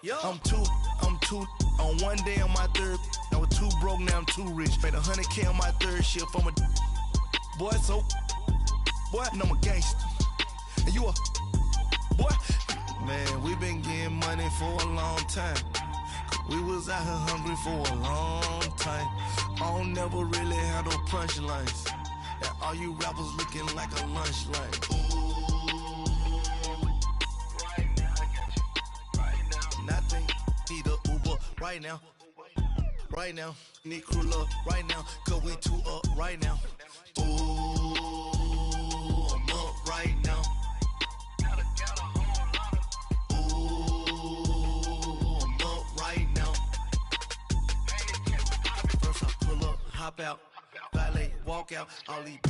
I'm too on one day on my third. I was too broke, now I'm too rich. Made 100K on my third shift from a boy, so boy, and I'm a gangster. And you a boy. Man, we been getting money for a long time. We was out here hungry for a long time. I don't never really have no punchlines. That all you rappers looking like a lunch line. Right now, I got you. Right now, nothing. Need a Uber right now. Right now, need crew love right now. Cause we two up right now. Ooh, I'm up right now. Hop out, ballet, walk out, all these.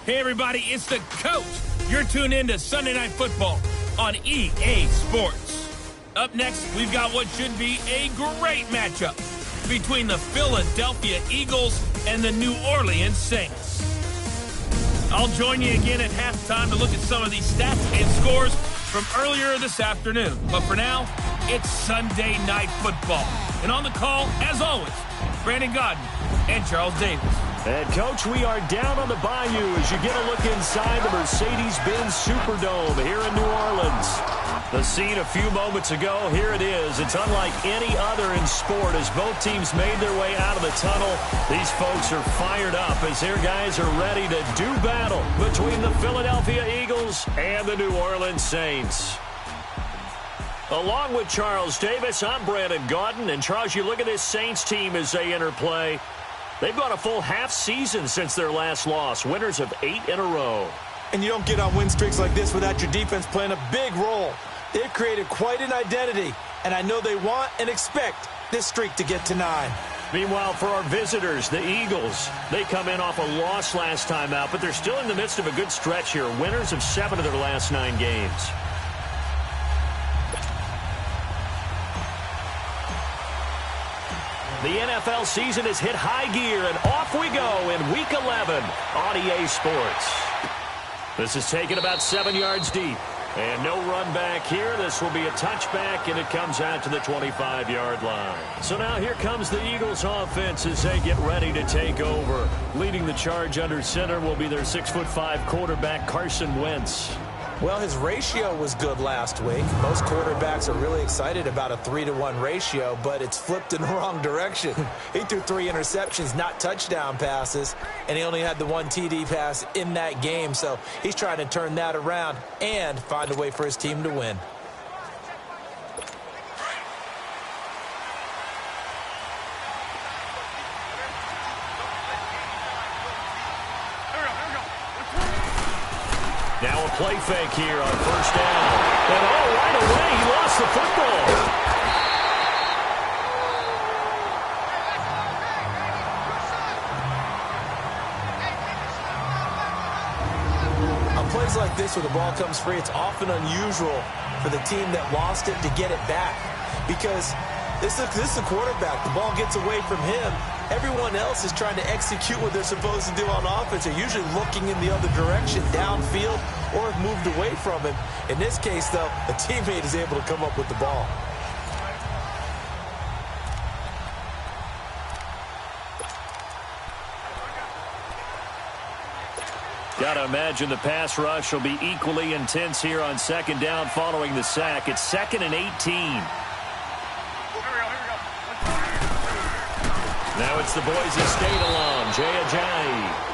Hey everybody, it's the coach. You're tuned in to Sunday Night Football on EA Sports. Up next, we've got what should be a great matchup between the Philadelphia Eagles and the New Orleans Saints. I'll join you again at halftime to look at some of these stats and scores from earlier this afternoon. But for now, it's Sunday Night Football. And on the call, as always, Brandon Gaudin and Charles Davis. And, Coach, we are down on the Bayou as you get a look inside the Mercedes-Benz Superdome here in New Orleans. The scene a few moments ago, here it is. It's unlike any other in sport as both teams made their way out of the tunnel. These folks are fired up as their guys are ready to do battle between the Philadelphia Eagles and the New Orleans Saints. Along with Charles Davis, I'm Brandon Gaudin. And, Charles, you look at this Saints team as they enter play. They've gone a full half season since their last loss, winners of 8 in a row. And you don't get on win streaks like this without your defense playing a big role. They've created quite an identity, and I know they want and expect this streak to get to 9. Meanwhile, for our visitors, the Eagles, they come in off a loss last time out, but they're still in the midst of a good stretch here, winners of 7 of their last 9 games. The NFL season has hit high gear, and off we go in Week 11 on EA Sports. This is taken about 7 yards deep. And no run back here. This will be a touchback, and it comes out to the 25-yard line. So now here comes the Eagles offense as they get ready to take over. Leading the charge under center will be their 6'5" quarterback, Carson Wentz. Well, his ratio was good last week. Most quarterbacks are really excited about a 3-to-1 ratio, but it's flipped in the wrong direction. He threw 3 interceptions, not touchdown passes, and he only had the 1 TD pass in that game. So he's trying to turn that around and find a way for his team to win. Now a play fake here on first down. And right away, he lost the football. On plays like this where the ball comes free, it's often unusual for the team that lost it to get it back. Because this is the quarterback. The ball gets away from him. Everyone else is trying to execute what they're supposed to do on offense. They're usually looking in the other direction, downfield, or have moved away from him. In this case, though, a teammate is able to come up with the ball. Got to imagine the pass rush will be equally intense here on second down following the sack. It's 2nd and 18. Now it's the Boise State alum, Jay Ajayi.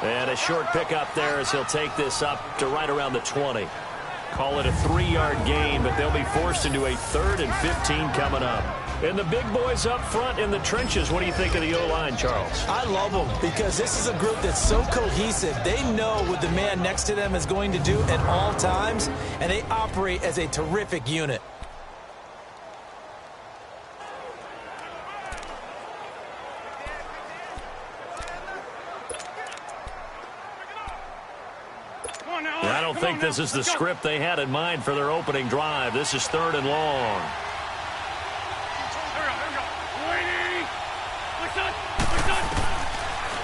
And a short pickup there as he'll take this up to right around the 20. Call it a 3-yard gain, but they'll be forced into a 3rd and 15 coming up. And the big boys up front in the trenches, what do you think of the O-line, Charles? I love them because this is a group that's so cohesive. They know what the man next to them is going to do at all times, and they operate as a terrific unit. I don't think this is the script they had in mind for their opening drive. This is 3rd and long.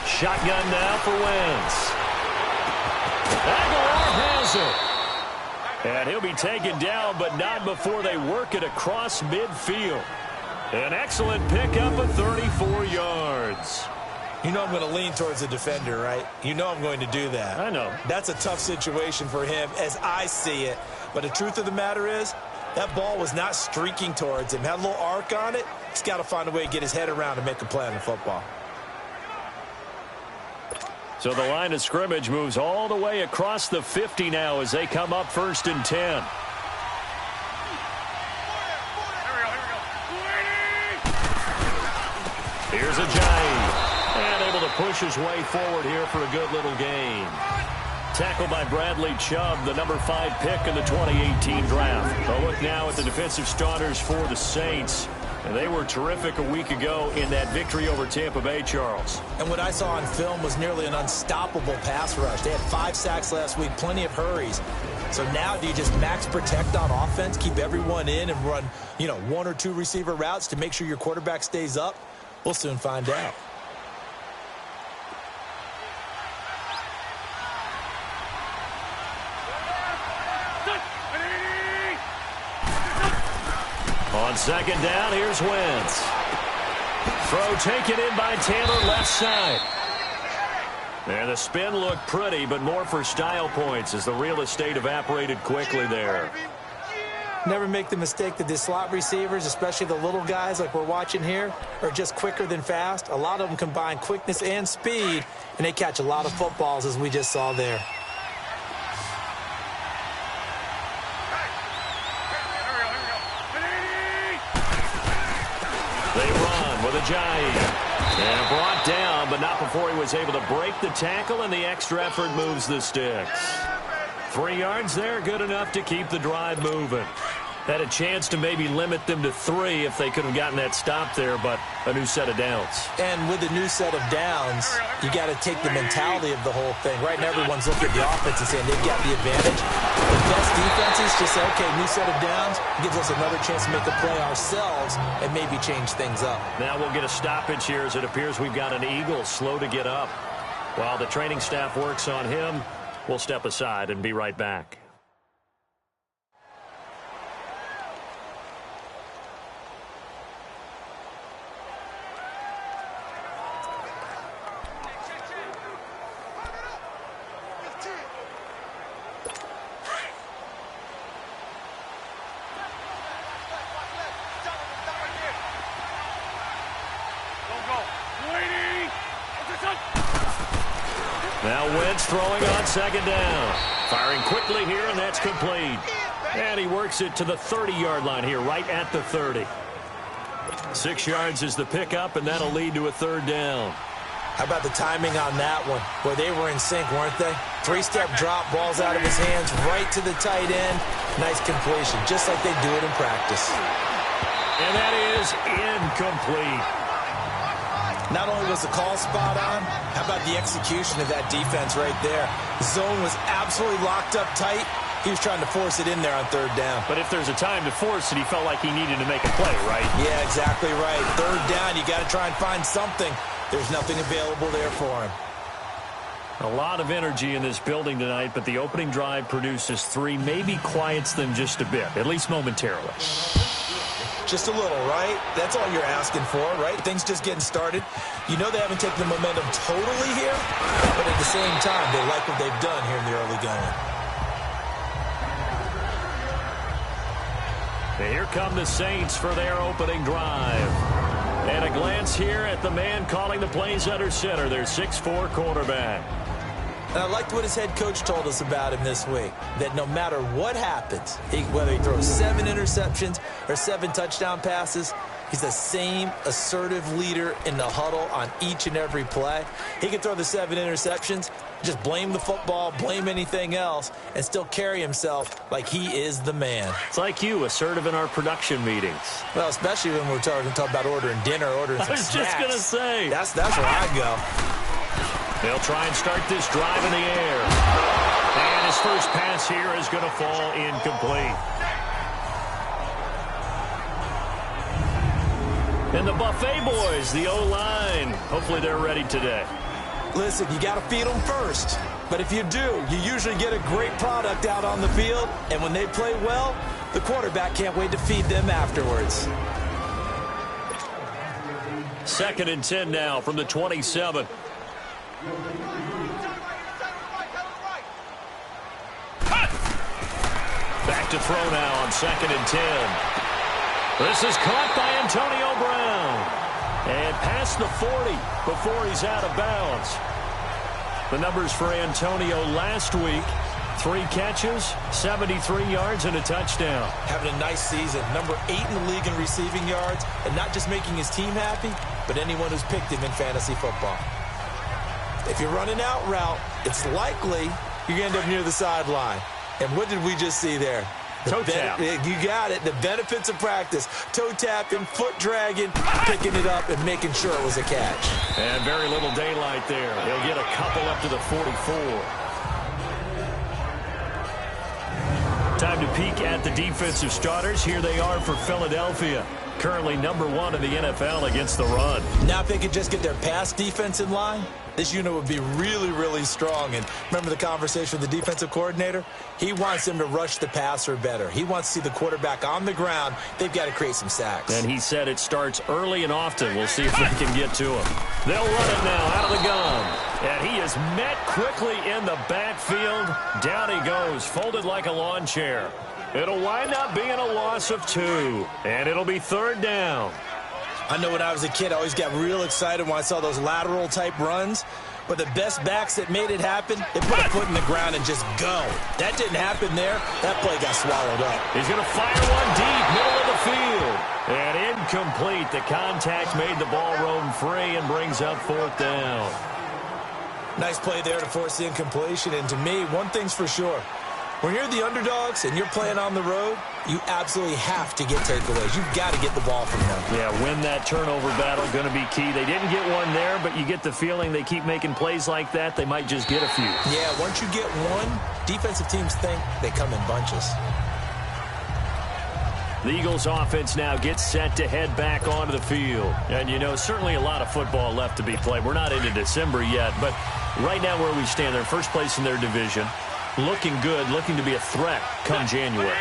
Shotgun now for Wentz. Aguilar has it. And he'll be taken down, but not before they work it across midfield. An excellent pickup of 34 yards. You know I'm going to lean towards the defender, right? You know I'm going to do that. I know. That's a tough situation for him as I see it. But the truth of the matter is, that ball was not streaking towards him. Had a little arc on it. He's got to find a way to get his head around and make a play on the football. So the line of scrimmage moves all the way across the 50 now as they come up 1st and 10. Here's Ajayi, and able to push his way forward here for a good little gain. Tackled by Bradley Chubb, the number 5 pick in the 2018 draft. A look now at the defensive starters for the Saints. And they were terrific a week ago in that victory over Tampa Bay, Charles. And what I saw on film was nearly an unstoppable pass rush. They had 5 sacks last week, plenty of hurries. So now do you just max protect on offense, keep everyone in and run, 1 or 2 receiver routes to make sure your quarterback stays up? We'll soon find out. On 2nd down, here's Wentz. Throw taken in by Taylor left side. And the spin looked pretty, but more for style points as the real estate evaporated quickly there. Never make the mistake that the slot receivers, especially the little guys like we're watching here, are just quicker than fast. A lot of them combine quickness and speed, and they catch a lot of footballs as we just saw there. They run with Ajayi. And brought down, but not before he was able to break the tackle, and the extra effort moves the sticks. 3 yards there, good enough to keep the drive moving. Had a chance to maybe limit them to 3 if they could have gotten that stop there, but a new set of downs. And with a new set of downs, you got to take the mentality of the whole thing. Right now, everyone's looking at the offense and saying they've got the advantage. The best defenses just say, okay, new set of downs gives us another chance to make a play ourselves and maybe change things up. Now we'll get a stoppage here as it appears we've got an Eagle slow to get up. While the training staff works on him, we'll step aside and be right back. Now Wentz throwing on 2nd down. Firing quickly here, and that's complete. And he works it to the 30-yard line here, right at the 30. 6 yards is the pickup, and that'll lead to a 3rd down. How about the timing on that one? Boy, they were in sync, weren't they? 3-step drop, balls out of his hands, right to the tight end. Nice completion, just like they do it in practice. And that is incomplete. Not only was the call spot on, how about the execution of that defense right there? The zone was absolutely locked up tight. He was trying to force it in there on 3rd down. But if there's a time to force it, he felt like he needed to make a play, right? Yeah, exactly right. 3rd down, you got to try and find something. There's nothing available there for him. A lot of energy in this building tonight, but the opening drive produces 3, maybe quiets them just a bit, at least momentarily. Just a little, right? That's all you're asking for, right? Things just getting started. You know they haven't taken the momentum totally here, but at the same time, they like what they've done here in the early going. And here come the Saints for their opening drive. And a glance here at the man calling the plays under center, their 6'4" quarterback. And I liked what his head coach told us about him this week, that no matter what happens, whether he throws 7 interceptions or 7 touchdown passes, he's the same assertive leader in the huddle on each and every play. He can throw the 7 interceptions, just blame the football, blame anything else, and still carry himself like he is the man. It's like you, assertive in our production meetings. Well, especially when we're talking about ordering dinner, ordering some snacks. I was just going to say. That's where I go. They'll try and start this drive in the air. And his first pass here is going to fall incomplete. And the Buffet boys, the O-line, hopefully they're ready today. Listen, you got to feed them first. But if you do, you usually get a great product out on the field. And when they play well, the quarterback can't wait to feed them afterwards. 2nd and 10 now from the 27. Back to throw now on 2nd and 10. This is caught by Antonio Brown. And past the 40 before he's out of bounds. The numbers for Antonio last week: 3 catches, 73 yards, and a touchdown. Having a nice season. Number 8 in the league in receiving yards. And not just making his team happy, but anyone who's picked him in fantasy football. If you're running out route, it's likely you're going to end up near the sideline. And what did we just see there? Toe tap. You got it. The benefits of practice. Toe tapping, foot dragging, picking it up, and making sure it was a catch. And very little daylight there. He'll get a couple up to the 44. Time to peek at the defensive starters. Here they are for Philadelphia. Currently number 1 in the NFL against the run. Now if they could just get their pass defense in line, this unit would be really, really strong. And remember the conversation with the defensive coordinator? He wants them to rush the passer better. He wants to see the quarterback on the ground. They've got to create some sacks. And he said it starts early and often. We'll see if they can get to him. They'll run it now out of the gun. And he is met quickly in the backfield. Down he goes, folded like a lawn chair. It'll wind up being a loss of 2. And it'll be 3rd down. I know when I was a kid, I always got real excited when I saw those lateral-type runs. But the best backs that made it happen, they put a foot in the ground and just go. That didn't happen there. That play got swallowed up. He's going to fire one deep, middle of the field. And incomplete. The contact made the ball roam free and brings up 4th down. Nice play there to force the incompletion. And to me, one thing's for sure. When you're the underdogs and you're playing on the road, you absolutely have to get takeaways. You've got to get the ball from them. Yeah, win that turnover battle, going to be key. They didn't get one there, but you get the feeling they keep making plays like that, they might just get a few. Yeah, once you get one, defensive teams think they come in bunches. The Eagles offense now gets set to head back onto the field. And, you know, certainly a lot of football left to be played. We're not into December yet, but right now where we stand, they're first place in their division. Looking good, looking to be a threat come January.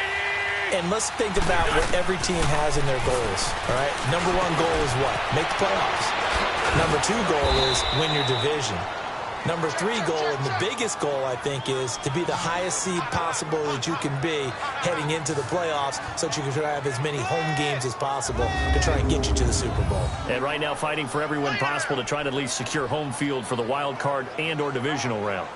And let's think about what every team has in their goals, all right? Number 1 goal is what? Make the playoffs. Number 2 goal is win your division. Number 3 goal, and the biggest goal, I think, is to be the highest seed possible that you can be heading into the playoffs so that you can try to have as many home games as possible to try and get you to the Super Bowl. And right now fighting for everyone possible to try to at least secure home field for the wild card and or divisional round.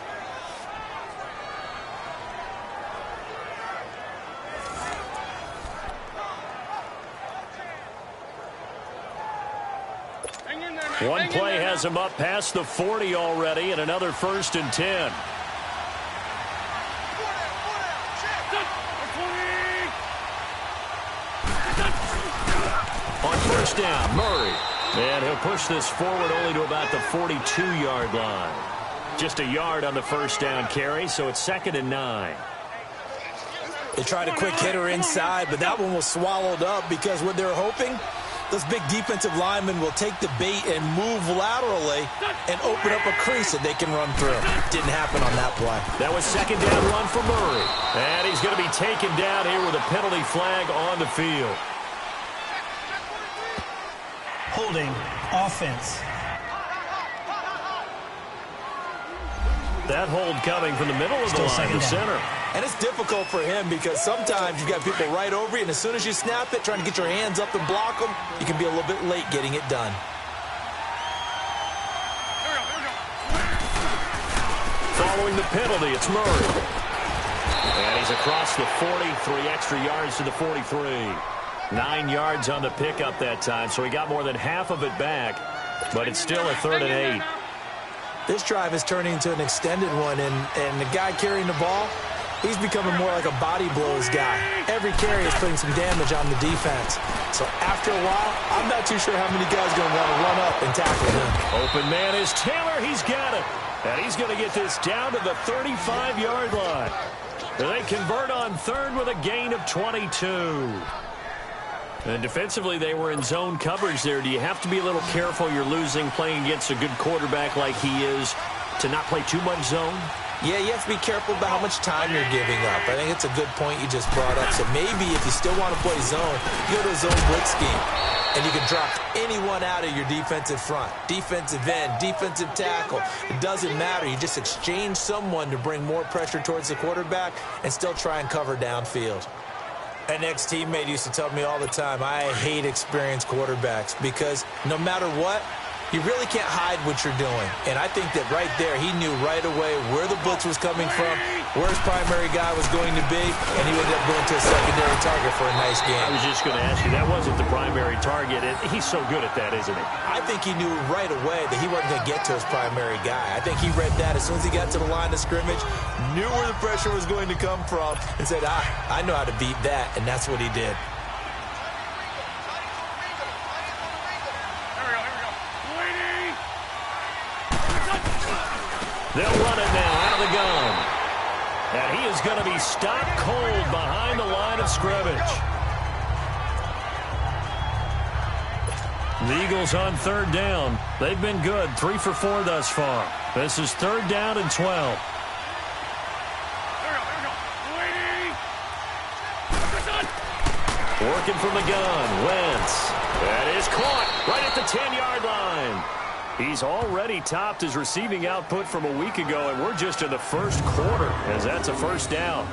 One play has him up past the 40 already, and another 1st and 10. On 1st down, Murray. And he'll push this forward only to about the 42-yard line. Just a yard on the 1st down carry, so it's 2nd and 9. They tried a quick hitter inside, but that one was swallowed up because what they're hoping, those big defensive linemen will take the bait and move laterally and open up a crease that they can run through. Didn't happen on that play. That was 2nd down run for Murray. And he's going to be taken down here with a penalty flag on the field. Holding offense. That hold coming from the middle of the line to center. And it's difficult for him because sometimes you've got people right over you, and as soon as you snap it, trying to get your hands up and block them, you can be a little bit late getting it done. Following the penalty, it's Murray. And he's across the 40, 3 extra yards to the 43. 9 yards on the pickup that time, so he got more than half of it back, but it's still a 3rd and 8. This drive is turning into an extended one, and the guy carrying the ball, he's becoming more like a body blows guy. Every carry is putting some damage on the defense. So after a while, I'm not too sure how many guys are going to want to run up and tackle him. Open man is Taylor. He's got it. And he's going to get this down to the 35-yard line. They convert on 3rd with a gain of 22. And defensively, they were in zone coverage there. Do you have to be a little careful you're losing playing against a good quarterback like he is to not play too much zone? Yeah, you have to be careful about how much time you're giving up. I think it's a good point you just brought up. So maybe if you still want to play zone, you go to a zone blitz scheme. And you can drop anyone out of your defensive front. Defensive end, defensive tackle. It doesn't matter. You just exchange someone to bring more pressure towards the quarterback and still try and cover downfield. An ex-teammate used to tell me all the time, I hate experienced quarterbacks because no matter what, you really can't hide what you're doing. And I think that right there, he knew right away where the blitz was coming from, where his primary guy was going to be, and he ended up going to a secondary target for a nice game. I was just going to ask you, that wasn't the primary target. He's so good at that, isn't he? I think he knew right away that he wasn't going to get to his primary guy. I think he read that as soon as he got to the line of scrimmage, knew where the pressure was going to come from, and said, I know how to beat that, and that's what he did. They'll run it now out of the gun. And he is going to be stopped cold behind the line of scrimmage. The Eagles on third down. They've been good, 3 for 4 thus far. This is third down and 12. Working from the gun, Wentz. That is caught right at the 10-yard line. He's already topped his receiving output from a week ago, and we're just in the first quarter as that's a first down.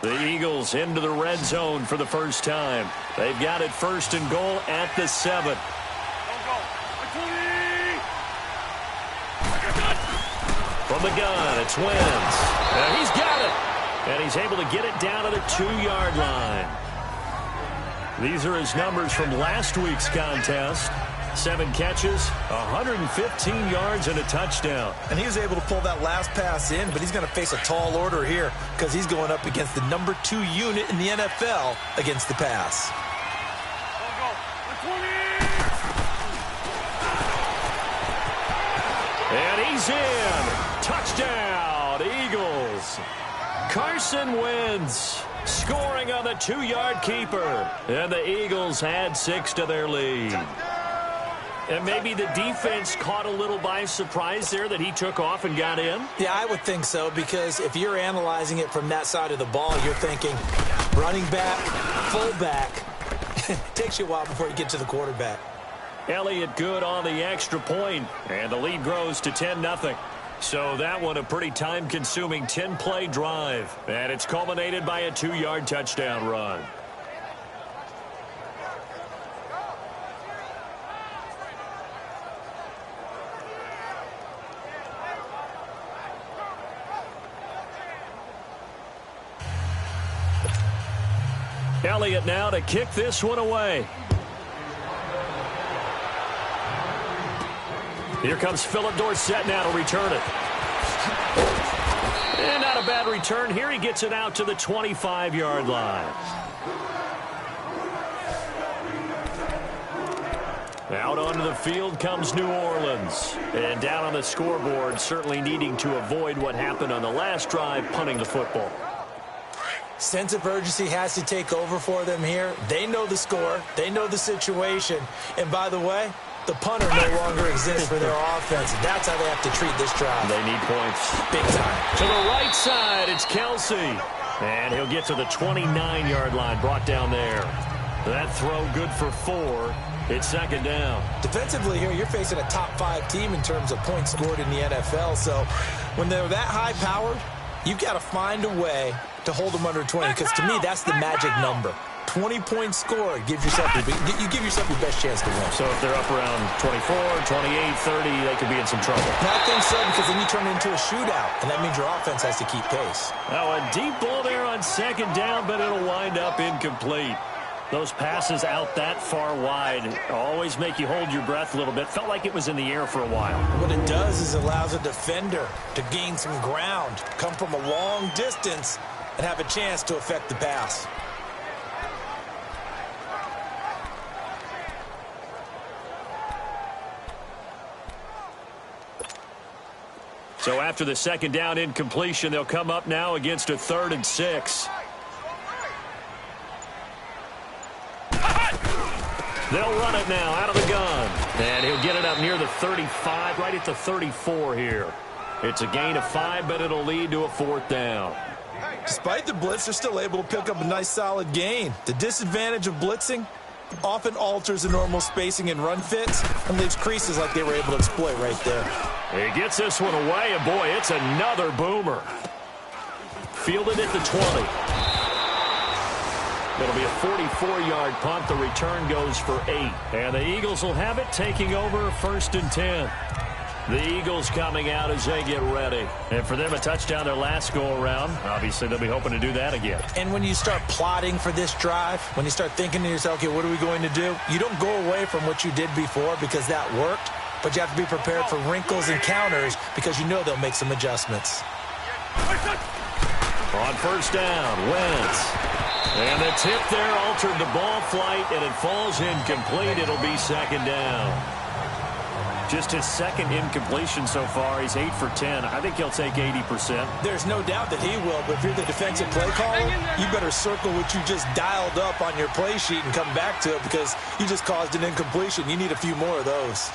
The Eagles into the red zone for the first time. They've got it first and goal at the 7. From the gun, it's Wentz. And he's got it. And he's able to get it down to the 2-yard line. These are his numbers from last week's contest. 7 catches, 115 yards, and a touchdown. And he was able to pull that last pass in, but he's going to face a tall order here because he's going up against the number 2 unit in the NFL against the pass. And he's in. Touchdown, Eagles. Carson Wentz scoring on the 2-yard keeper. And the Eagles add 6 to their lead. And maybe the defense caught a little by surprise there that he took off and got in? Yeah, I would think so, because if you're analyzing it from that side of the ball, you're thinking running back, fullback. Takes you a while before you get to the quarterback. Elliott good on the extra point, and the lead grows to 10-0. So that one a pretty time-consuming 10-play drive, and it's culminated by a 2-yard touchdown run. Elliott now to kick this one away. Here comes Philip Dorsett now to return it. And not a bad return here. He gets it out to the 25-yard line. Out onto the field comes New Orleans. And down on the scoreboard, certainly needing to avoid what happened on the last drive, punting the football. Sense of urgency has to take over for them here. They know the score. They know the situation. And by the way, the punter no longer exists for their offense. That's how they have to treat this drive. They need points. Big time. To the right side, it's Kelsey. And he'll get to the 29-yard line, brought down there. That throw good for 4. It's second down. Defensively here, you're facing a top-5 team in terms of points scored in the NFL. So when they're that high-powered, you've got to find a way to hold them under 20, because to me, that's the magic number. 20-point score gives yourself you give yourself your best chance to win. So if they're up around 24, 28, 30, they could be in some trouble. I think so, because then you turn it into a shootout, and that means your offense has to keep pace. Now a deep ball there on second down, but it'll wind up incomplete. Those passes out that far wide always make you hold your breath a little bit. Felt like it was in the air for a while. What it does is it allows a defender to gain some ground, come from a long distance, and have a chance to affect the pass. So after the second down incompletion, they'll come up now against a 3rd and 6. They'll run it now out of the gun. And he'll get it up near the 35, right at the 34 here. It's a gain of 5, but it'll lead to a 4th down. Despite the blitz, they're still able to pick up a nice solid gain. The disadvantage of blitzing often alters the normal spacing and run fits and leaves creases like they were able to exploit right there. He gets this one away, and boy, it's another boomer. Fielded at the 20. It'll be a 44-yard punt. The return goes for 8. And the Eagles will have it, taking over 1st and 10. The Eagles coming out as they get ready. And for them, a touchdown their last go-around. Obviously, they'll be hoping to do that again. And when you start plotting for this drive, when you start thinking to yourself, okay, what are we going to do? You don't go away from what you did before because that worked, but you have to be prepared for wrinkles and counters because you know they'll make some adjustments. On 1st down, Wentz. And the tip there altered the ball flight, and it falls incomplete. It'll be 2nd down. Just his 2nd incompletion so far. He's 8 for 10. I think he'll take 80%. There's no doubt that he will, but if you're the defensive play caller, you better circle what you just dialed up on your play sheet and come back to it because you just caused an incompletion. You need a few more of those.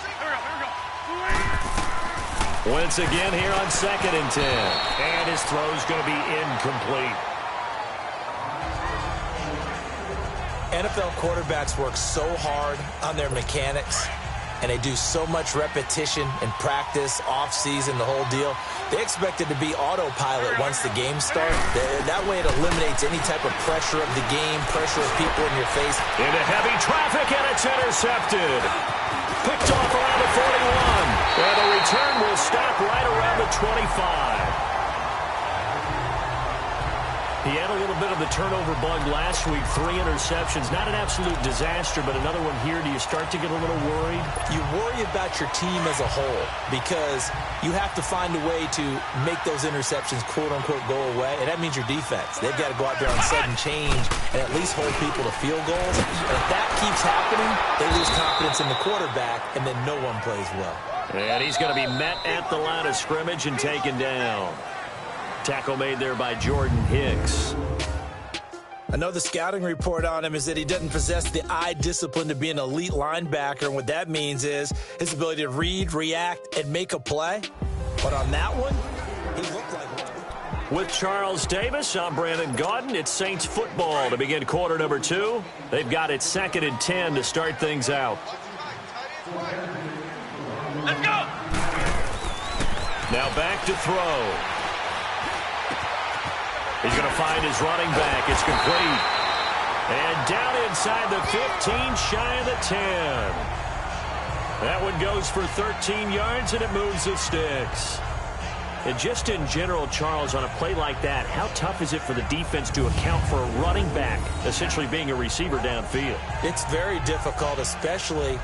Wentz again here on 2nd and 10. And his throw's going to be incomplete. NFL quarterbacks work so hard on their mechanics, and they do so much repetition and practice, off-season, the whole deal. They expect it to be autopilot once the game starts. That way it eliminates any type of pressure of the game, pressure of people in your face. Into heavy traffic, and it's intercepted. Picked off around the 41. And the return will stop right around the 25. He had a little bit of the turnover bug last week. 3 interceptions. Not an absolute disaster, but another one here. Do you start to get a little worried? You worry about your team as a whole because you have to find a way to make those interceptions, quote-unquote, go away. And that means your defense. They've got to go out there on sudden change and at least hold people to field goals. And if that keeps happening, they lose confidence in the quarterback, and then no one plays well. And he's going to be met at the line of scrimmage and taken down. Tackle made there by Jordan Hicks. Another scouting report on him is that he doesn't possess the eye discipline to be an elite linebacker. And what that means is his ability to read, react, and make a play. But on that one, he looked like one. With Charles Davis, I'm Brandon Gaudin. It's Saints football to begin quarter number 2. They've got it 2nd and 10 to start things out. Let's go! Now back to throw. He's going to find his running back. It's complete. And down inside the 15, shy of the 10. That one goes for 13 yards, and it moves the sticks. And just in general, Charles, on a play like that, how tough is it for the defense to account for a running back essentially being a receiver downfield? It's very difficult, especially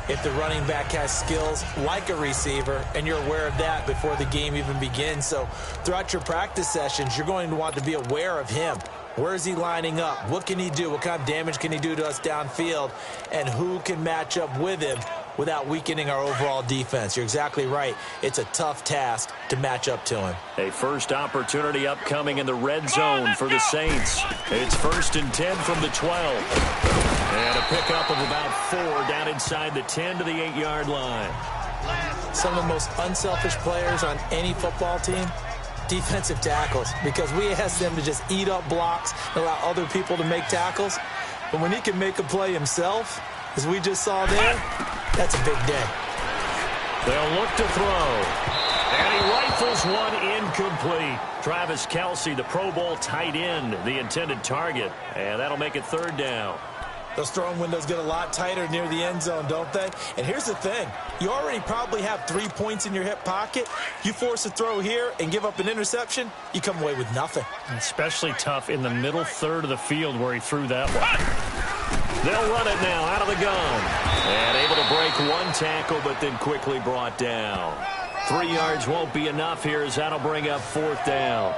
if the running back has skills like a receiver, and you're aware of that before the game even begins. So throughout your practice sessions, you're going to want to be aware of him. Where is he lining up? What can he do? What kind of damage can he do to us downfield? And who can match up with him without weakening our overall defense? You're exactly right. It's a tough task to match up to him. A first opportunity upcoming in the red zone for the Saints. It's 1st and 10 from the 12. And a pickup of about 4 down inside the 10 to the 8-yard line. Some of the most unselfish players on any football team, defensive tackles, because we ask them to just eat up blocks and allow other people to make tackles. But when he can make a play himself, as we just saw there, that's a big day. They'll look to throw. And he rifles one incomplete. Travis Kelce, the Pro Bowl tight end, the intended target. And that'll make it 3rd down. Those throwing windows get a lot tighter near the end zone, don't they? And here's the thing. You already probably have 3 points in your hip pocket. You force a throw here and give up an interception, you come away with nothing. Especially tough in the middle third of the field where he threw that one. They'll run it now out of the gun. And able to break one tackle, but then quickly brought down. 3 yards won't be enough here as that'll bring up 4th down.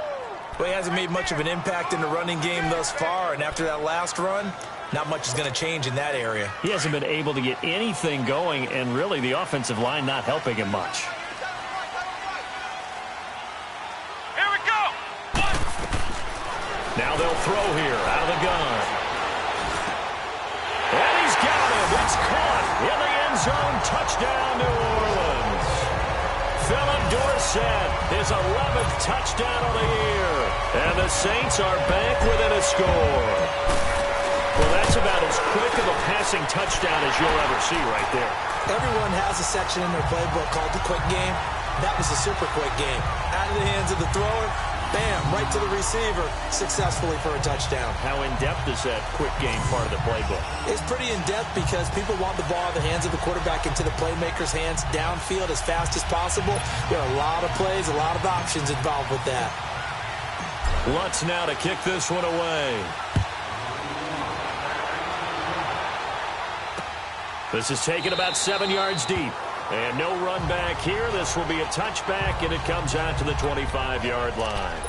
Well, he hasn't made much of an impact in the running game thus far, and after that last run, not much is going to change in that area. He hasn't been able to get anything going, and really the offensive line not helping him much. Here we go. Now they'll throw here out of the gun. And he's got him. It's caught in the end zone. Touchdown, New Orleans. Philip Dorsett, his 11th touchdown of the year. And the Saints are back within a score. Well, that's about as quick of a passing touchdown as you'll ever see right there. Everyone has a section in their playbook called the quick game. That was a super quick game. Out of the hands of the thrower, bam, right to the receiver, successfully for a touchdown. How in-depth is that quick game part of the playbook? It's pretty in-depth because people want the ball in the hands of the quarterback into the playmaker's hands downfield as fast as possible. There are a lot of plays, a lot of options involved with that. Lutz now to kick this one away. This is taken about 7 yards deep. And no run back here. This will be a touchback, and it comes out to the 25-yard line.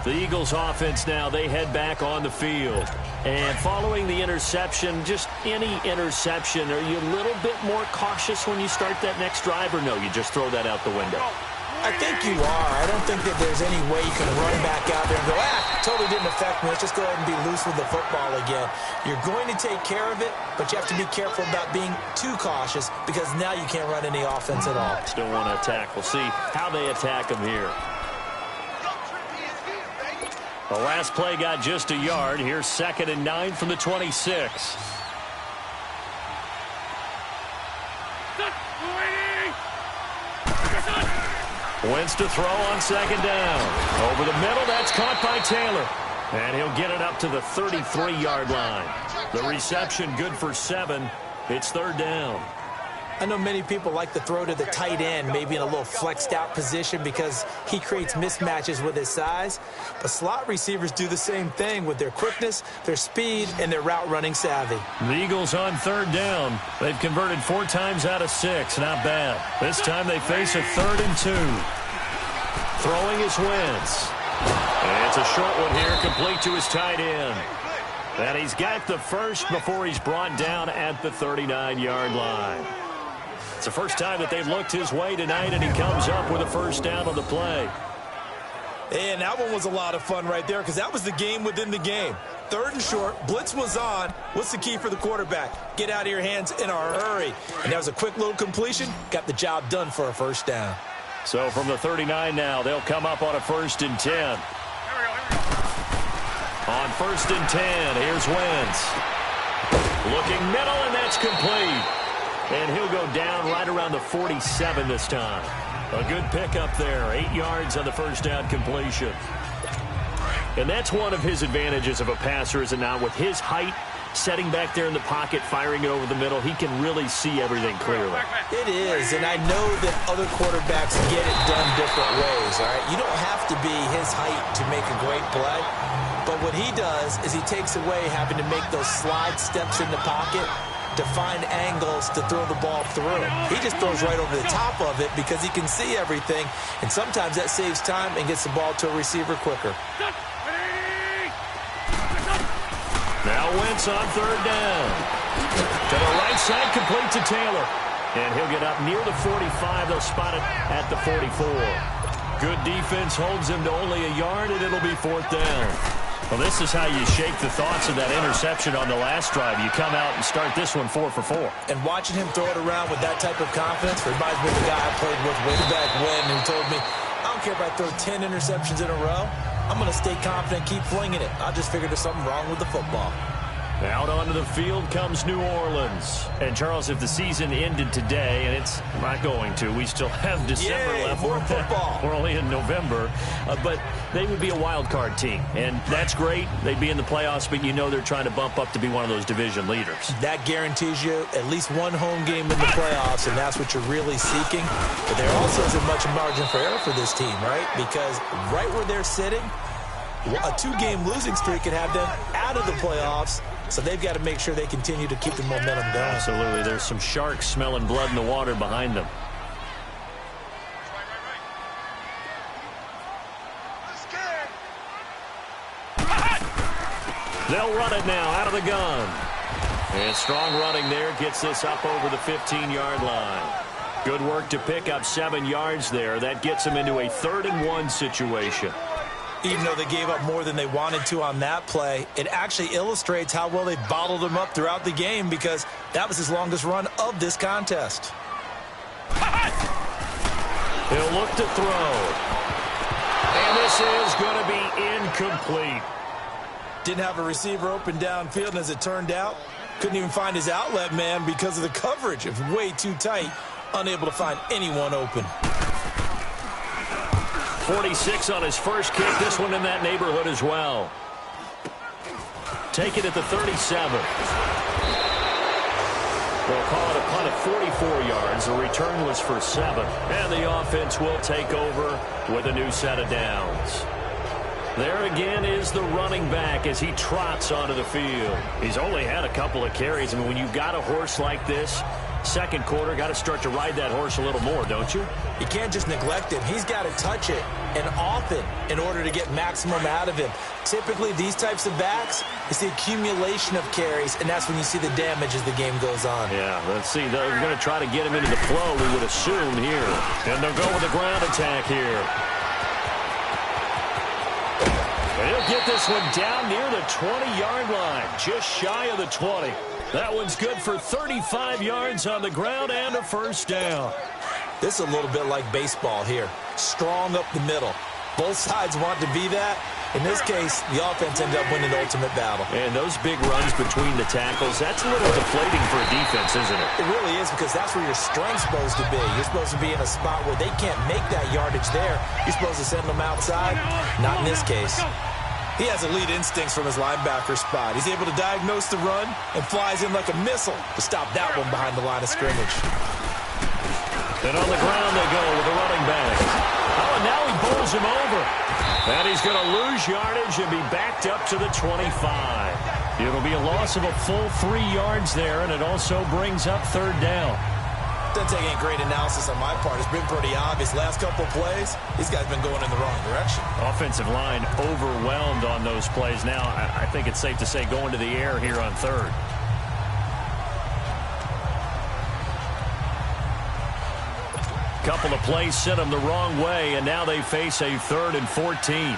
The Eagles offense now, they head back on the field. And following the interception, just any interception, are you a little bit more cautious when you start that next drive, or no, you just throw that out the window? I think you are. I don't think that there's any way you can run back out there and go, totally didn't affect me. Let's just go ahead and be loose with the football again. You're going to take care of it, but you have to be careful about being too cautious because now you can't run any offense at all. Still want to attack. We'll see how they attack them here. The last play got just a yard. Here's 2nd and 9 from the 26. Wentz to throw on 2nd down. Over the middle, that's caught by Taylor. And he'll get it up to the 33-yard line. The reception good for 7. It's 3rd down. I know many people like to throw to the tight end, maybe in a little flexed out position because he creates mismatches with his size. But slot receivers do the same thing with their quickness, their speed, and their route running savvy. The Eagles on 3rd down. They've converted 4 times out of 6. Not bad. This time they face a 3rd and 2. Throwing is Wentz. And it's a short one here, complete to his tight end. And he's got the first before he's brought down at the 39-yard line. It's the first time that they've looked his way tonight, and he comes up with a 1st down on the play. And that one was a lot of fun right there because that was the game within the game. 3rd and short, blitz was on. What's the key for the quarterback? Get out of your hands in a hurry. And that was a quick little completion. Got the job done for a 1st down. So from the 39 now, they'll come up on a 1st and 10. On 1st and 10, here's Wentz. Looking middle, and that's complete. And he'll go down right around the 47 this time. A good pickup there. 8 yards on the 1st down completion. And that's one of his advantages of a passer, is it not? With his height, setting back there in the pocket, firing it over the middle, he can really see everything clearly. It is, and I know that other quarterbacks get it done different ways, all right? You don't have to be his height to make a great play. But what he does is he takes away having to make those slide steps in the pocket to find angles to throw the ball through. He just throws right over the top of it because he can see everything, and sometimes that saves time and gets the ball to a receiver quicker. Now Wentz on 3rd down. To the right side, complete to Taylor. And he'll get up near the 45. They'll spot it at the 44. Good defense holds him to only a yard, and it'll be 4th down. Well, this is how you shake the thoughts of that interception on the last drive. You come out and start this one 4 for 4. And watching him throw it around with that type of confidence reminds me of the guy I played with way back when who told me, I don't care if I throw 10 interceptions in a row. I'm going to stay confident, keep flinging it. I just figured there's something wrong with the football. Out onto the field comes New Orleans. And, Charles, if the season ended today, and it's not going to, we still have December left. More football. We're only in November. But they would be a wild card team. And that's great. They'd be in the playoffs, but you know they're trying to bump up to be one of those division leaders. That guarantees you at least one home game in the playoffs, and that's what you're really seeking. But there also isn't much margin for error for this team, right? Because right where they're sitting, a 2-game losing streak could have them out of the playoffs So they've got to make sure they continue to keep the momentum going. Absolutely. There's some sharks smelling blood in the water behind them. They'll run it now out of the gun. And strong running there gets this up over the 15-yard line. Good work to pick up 7 yards there. That gets them into a 3rd-and-1 situation. Even though they gave up more than they wanted to on that play, it actually illustrates how well they bottled them up throughout the game, because that was his longest run of this contest. He'll look to throw. And this is going to be incomplete. Didn't have a receiver open downfield, and as it turned out, couldn't even find his outlet man because of the coverage. It was way too tight, unable to find anyone open. 46 on his first kick. This one in that neighborhood as well. Take it at the 37. They'll call it a punt of 44 yards. The return was for 7. And the offense will take over with a new set of downs. There again is the running back as he trots onto the field. He's only had a couple of carries. I mean, when you've got a horse like this, second quarter, got to start to ride that horse a little more, don't you? You can't just neglect him. He's got to touch it, and often, in order to get maximum out of him. Typically, these types of backs, it's the accumulation of carries, and that's when you see the damage as the game goes on. Yeah, let's see. They're going to try to get him into the flow, we would assume, here. And they'll go with the ground attack here. And he'll get this one down near the 20-yard line, just shy of the 20. That one's good for 35 yards on the ground and a first down. This is a little bit like baseball here. Strong up the middle. Both sides want to be that. In this case, the offense ended up winning the ultimate battle. And those big runs between the tackles, that's a little deflating for a defense, isn't it? It really is, because that's where your strength's supposed to be. You're supposed to be in a spot where they can't make that yardage there. You're supposed to send them outside. Not in this case. He has elite instincts from his linebacker spot. He's able to diagnose the run and flies in like a missile to stop that one behind the line of scrimmage. And on the ground they go with the running back. Oh, and now he bowls him over. And he's going to lose yardage and be backed up to the 25. It'll be a loss of a full 3 yards there, and it also brings up 3rd down. Doesn't take any great analysis on my part. It's been pretty obvious. Last couple of plays, these guys have been going in the wrong direction. Offensive line overwhelmed on those plays. Now, I think it's safe to say going to the air here on 3rd. Couple of plays sent them the wrong way, and now they face a 3rd and 14.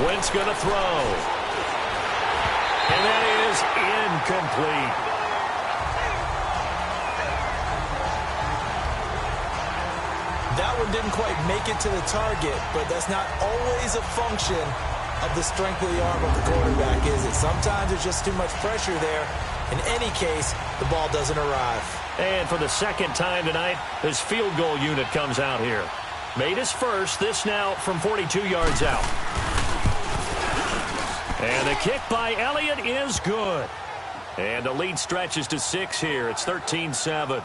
Wentz going to throw. And that is incomplete. That one didn't quite make it to the target, but that's not always a function of the strength of the arm of the quarterback, is it? Sometimes there's just too much pressure there. In any case, the ball doesn't arrive. And for the second time tonight, his field goal unit comes out here. Made his first, this now from 42 yards out. And the kick by Elliott is good. And the lead stretches to 6 here. It's 13-7.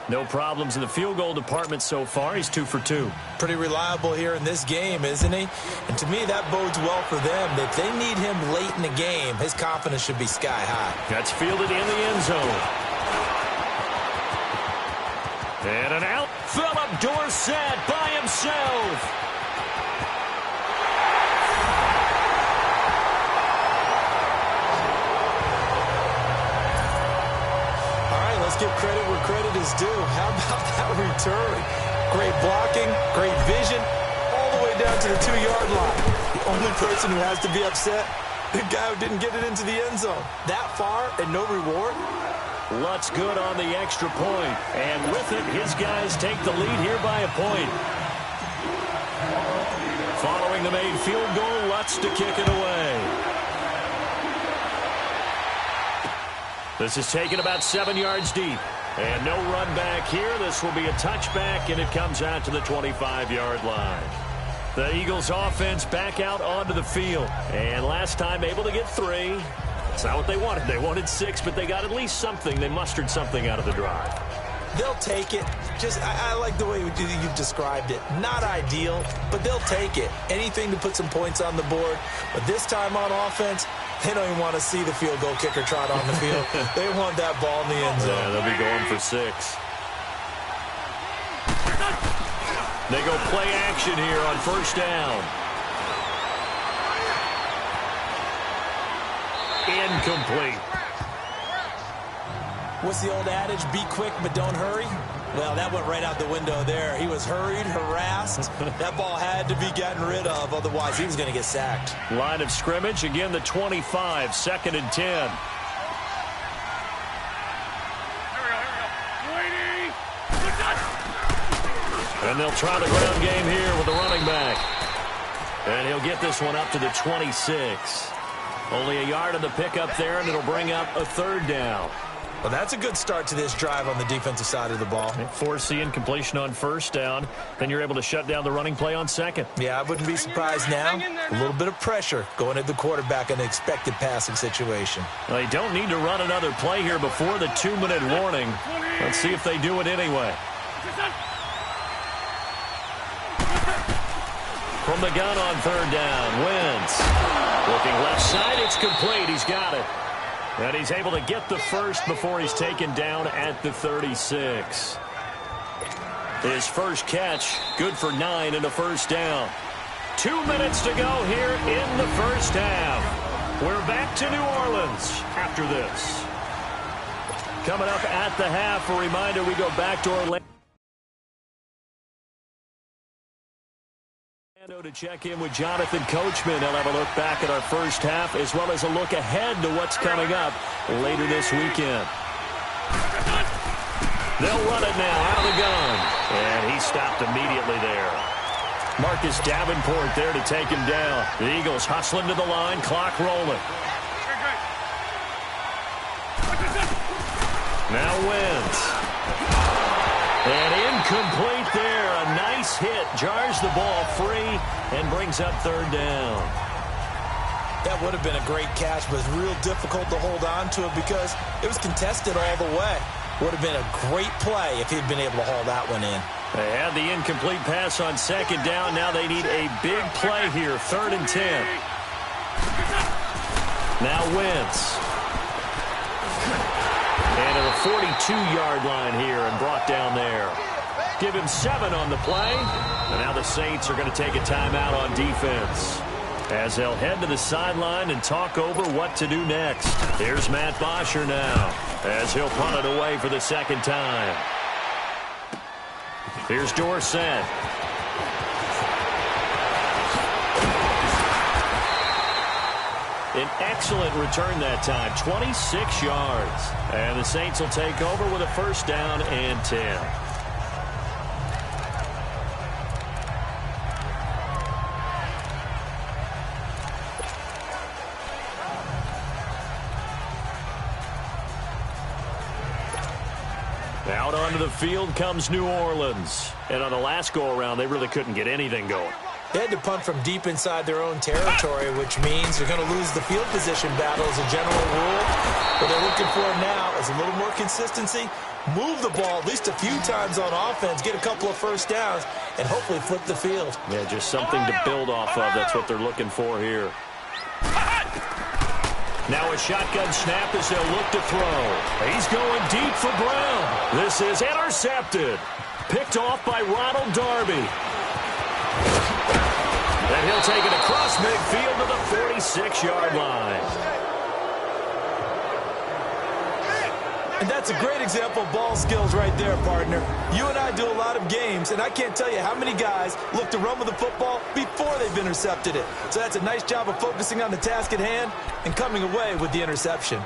No problems in the field goal department so far. He's 2 for 2. Pretty reliable here in this game, isn't he? And to me, that bodes well for them. If they need him late in the game, his confidence should be sky high. That's fielded in the end zone. And an out. Philip Dorsett by himself. Give credit where credit is due. How about that return? Great blocking, great vision, all the way down to the 2-yard line. The only person who has to be upset, the guy who didn't get it into the end zone. That far and no reward? Lutz good on the extra point. And with it, his guys take the lead here by a point. Following the made field goal, Lutz to kick it away. This is taken about 7 yards deep. And no run back here. This will be a touchback, and it comes out to the 25-yard line. The Eagles offense back out onto the field. And last time able to get 3. That's not what they wanted. They wanted 6, but they got at least something. They mustered something out of the drive. They'll take it. I like the way you've described it. Not ideal, but they'll take it. Anything to put some points on the board. But this time on offense, they don't even want to see the field goal kicker trot on the field. They want that ball in the end zone. Yeah, they'll be going for 6. They go play action here on first down. Incomplete. What's the old adage? Be quick, but don't hurry. Well, that went right out the window there. He was hurried, harassed. That ball had to be gotten rid of, otherwise he was going to get sacked. Line of scrimmage, again the 25, 2nd and 10. And they'll try the ground game here with the running back. And he'll get this one up to the 26. Only a yard of the pickup there, and it'll bring up a 3rd down. Well, that's a good start to this drive on the defensive side of the ball. Force the incompletion on first down. Then you're able to shut down the running play on 2nd. Yeah, I wouldn't be surprised now. A little bit of pressure going at the quarterback in an expected passing situation. Well, they don't need to run another play here before the 2-minute warning. Let's see if they do it anyway. From the gun on 3rd down, Wentz. Looking left side, it's complete. He's got it. And he's able to get the first before he's taken down at the 36. His first catch, good for 9 and a first down. 2 minutes to go here in the first half. We're back to New Orleans after this. Coming up at the half, a reminder, we go back to Orlando to check in with Jonathan Coachman. He'll have a look back at our first half as well as a look ahead to what's coming up later this weekend. They'll run it now out of the gun. And he stopped immediately there. Marcus Davenport there to take him down. The Eagles hustling to the line, clock rolling. Now Wentz. And incomplete there. A nice hit. Jars the ball free and brings up 3rd down. That would have been a great catch, but it's real difficult to hold on to it because it was contested all the way. Would have been a great play if he'd been able to haul that one in. They had the incomplete pass on 2nd down. Now they need a big play here. 3rd and 10. Now Wentz. And at the 42-yard line here and brought down there. Give him 7 on the play. And now the Saints are going to take a timeout on defense as they'll head to the sideline and talk over what to do next. Here's Matt Bosher now as he'll punt it away for the 2nd time. Here's Dorsett. An excellent return that time, 26 yards. And the Saints will take over with a first down and 10. Out onto the field comes New Orleans. And on the last go-around, they really couldn't get anything going. They had to punt from deep inside their own territory, which means they're going to lose the field position battle as a general rule. What they're looking for now is a little more consistency, move the ball at least a few times on offense, get a couple of first downs, and hopefully flip the field. Yeah, just something to build off of. That's what they're looking for here. Now a shotgun snap as they'll look to throw. He's going deep for Brown. This is intercepted. Picked off by Ronald Darby. And he'll take it across midfield to the 46-yard line. And that's a great example of ball skills right there, partner. You and I do a lot of games, and I can't tell you how many guys look to run with the football before they've intercepted it. So that's a nice job of focusing on the task at hand and coming away with the interception.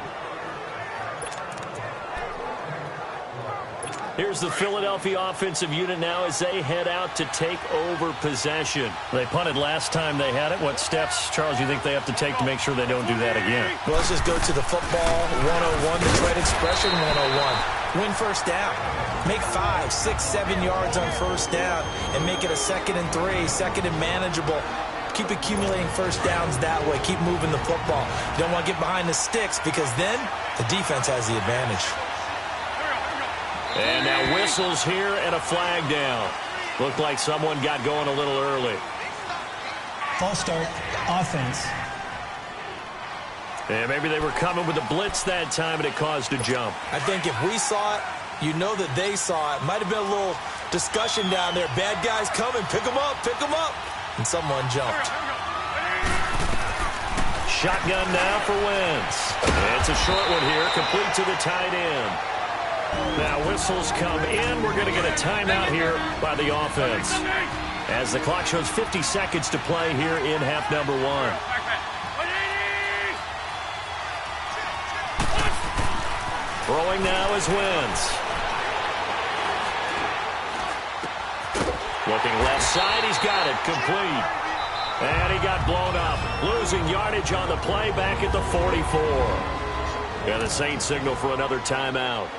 Here's the Philadelphia offensive unit now as they head out to take over possession. They punted last time they had it. What steps, Charles, you think they have to take to make sure they don't do that again? Well, let's just go to the football 101, the Tread Expression 101. Win first down. Make 5, 6, 7 yards on first down and make it a 2nd and 3, 2nd and manageable. Keep accumulating first downs that way. Keep moving the football. You don't want to get behind the sticks because then the defense has the advantage. And now whistles here and a flag down. Looked like someone got going a little early. False start, offense. And maybe they were coming with a blitz that time and it caused a jump. I think if we saw it, you know that they saw it. Might have been a little discussion down there. Bad guys coming. Pick them up. Pick them up. And someone jumped. Shotgun now for Wentz. It's a short one here, complete to the tight end. Now whistles come in. We're going to get a timeout here by the offense, as the clock shows 50 seconds to play here in half number 1. Throwing now is Wentz. Looking left side, he's got it, complete. And he got blown up, losing yardage on the play back at the 44. And the Saints signal for another timeout,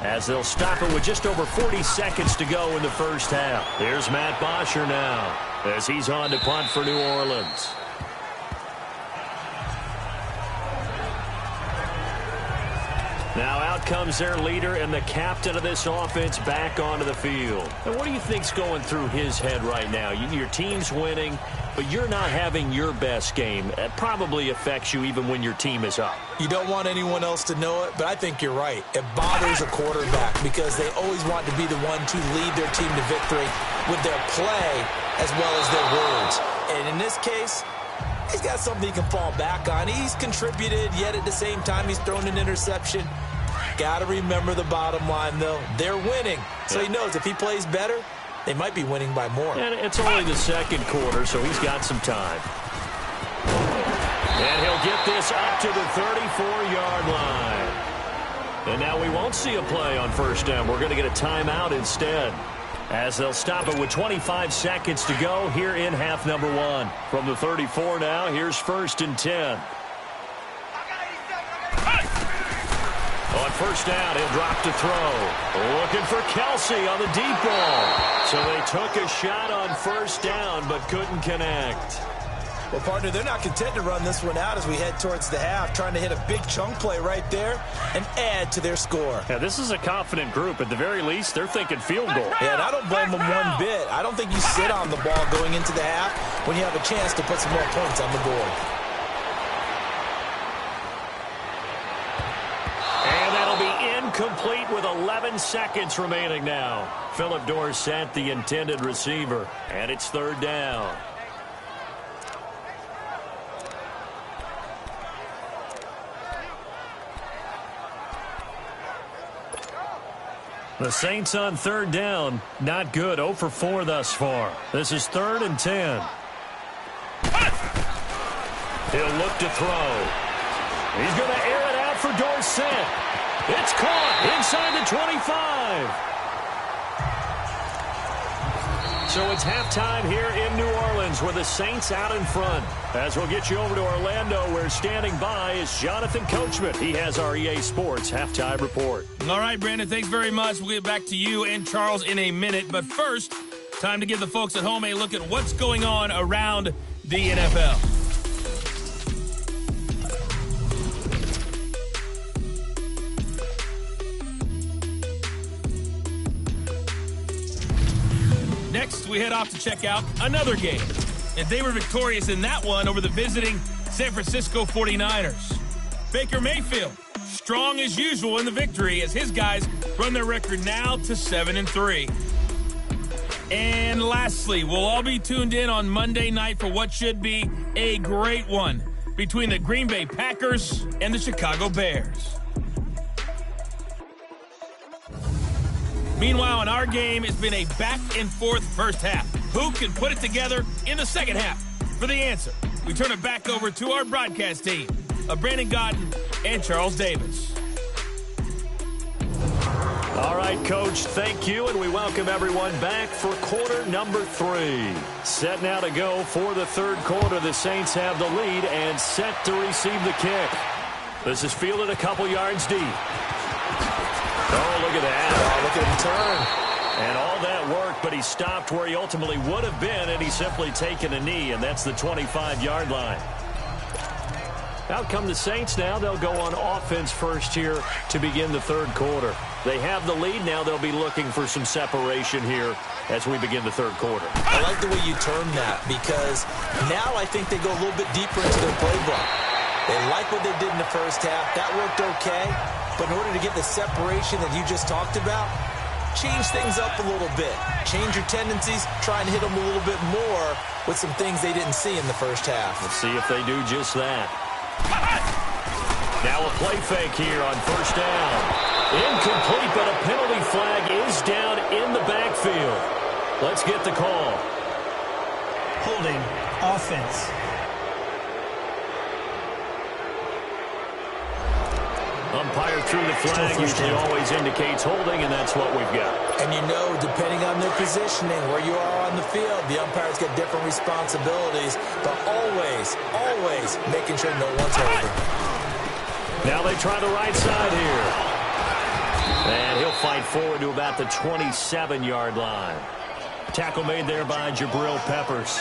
as they'll stop it with just over 40 seconds to go in the first half. Here's Matt Bosher now, as he's on to punt for New Orleans. Now out comes their leader and the captain of this offense back onto the field. And what do you think's going through his head right now? Your team's winning, but you're not having your best game. It probably affects you even when your team is up. You don't want anyone else to know it, but I think you're right. It bothers a quarterback because they always want to be the one to lead their team to victory with their play as well as their words. And in this case, he's got something he can fall back on. He's contributed, yet at the same time he's thrown an interception. Got to remember the bottom line, though. They're winning. So he knows if he plays better, they might be winning by more. And it's only the second quarter, so he's got some time. And he'll get this up to the 34-yard line. And now we won't see a play on first down. We're going to get a timeout instead, as they'll stop it with 25 seconds to go here in half number 1. From the 34 now, here's 1st and 10. On first down, he'll drop to throw. Looking for Kelsey on the deep ball. So they took a shot on first down, but couldn't connect. Well, partner, they're not content to run this one out as we head towards the half, trying to hit a big chunk play right there and add to their score. Yeah, this is a confident group. At the very least, they're thinking field goal. Yeah, and I don't blame them one bit. I don't think you sit on the ball going into the half when you have a chance to put some more points on the board. And that'll be incomplete with 11 seconds remaining now. Phillip Dorsett, the intended receiver, and it's 3rd down. The Saints on 3rd down, not good. 0 for 4 thus far. This is 3rd and 10. He'll look to throw. He's going to air it out for Dorsett. It's caught inside the 25. So it's halftime here in New Orleans with the Saints out in front. As we'll get you over to Orlando, where standing by is Jonathan Coachman. He has our EA Sports halftime report. All right, Brandon, thanks very much. We'll get back to you and Charles in a minute. But first, time to give the folks at home a look at what's going on around the NFL. Next, we head off to check out another game. And they were victorious in that one over the visiting San Francisco 49ers. Baker Mayfield, strong as usual in the victory as his guys run their record now to 7-3. And lastly, we'll all be tuned in on Monday night for what should be a great one between the Green Bay Packers and the Chicago Bears. Meanwhile, in our game, it's been a back-and-forth first half. Who can put it together in the second half? For the answer, we turn it back over to our broadcast team of Brandon Gaudin and Charles Davis. All right, Coach, thank you, and we welcome everyone back for quarter number 3. Set now to go for the 3rd quarter. The Saints have the lead and set to receive the kick. This is fielded a couple yards deep. Oh, look at that. Oh, look at him turn. And all that work, but he stopped where he ultimately would have been, and he's simply taken a knee, and that's the 25-yard line. Out come the Saints now. They'll go on offense first here to begin the third quarter. They have the lead. Now they'll be looking for some separation here as we begin the third quarter. I like the way you term that because now I think they go a little bit deeper into their playbook. They like what they did in the first half. That worked okay. But in order to get the separation that you just talked about, change things up a little bit. Change your tendencies. Try and hit them a little bit more with some things they didn't see in the first half. Let's see if they do just that. Now a play fake here on first down. Incomplete, but a penalty flag is down in the backfield. Let's get the call. Holding, offense. Umpire threw the flag, usually always indicates holding, and that's what we've got. And you know, depending on their positioning, where you are on the field, the umpires get different responsibilities, but always, always making sure no one's holding. Now they try the right side here. And he'll fight forward to about the 27-yard line. Tackle made there by Jabril Peppers.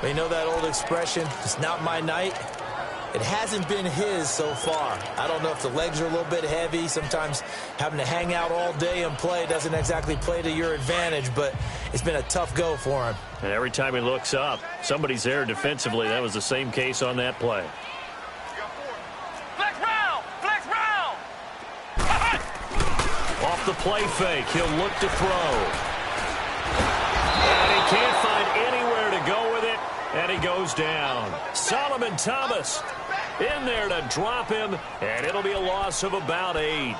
Well, you know that old expression, it's not my night. It hasn't been his so far. I don't know if the legs are a little bit heavy. Sometimes having to hang out all day and play doesn't exactly play to your advantage, but it's been a tough go for him. And every time he looks up, somebody's there defensively. That was the same case on that play. Flex round! Flex round! Off the play fake, he'll look to throw. And he can't find anywhere to go with it, and he goes down. Solomon Thomas in there to drop him, and it'll be a loss of about 8.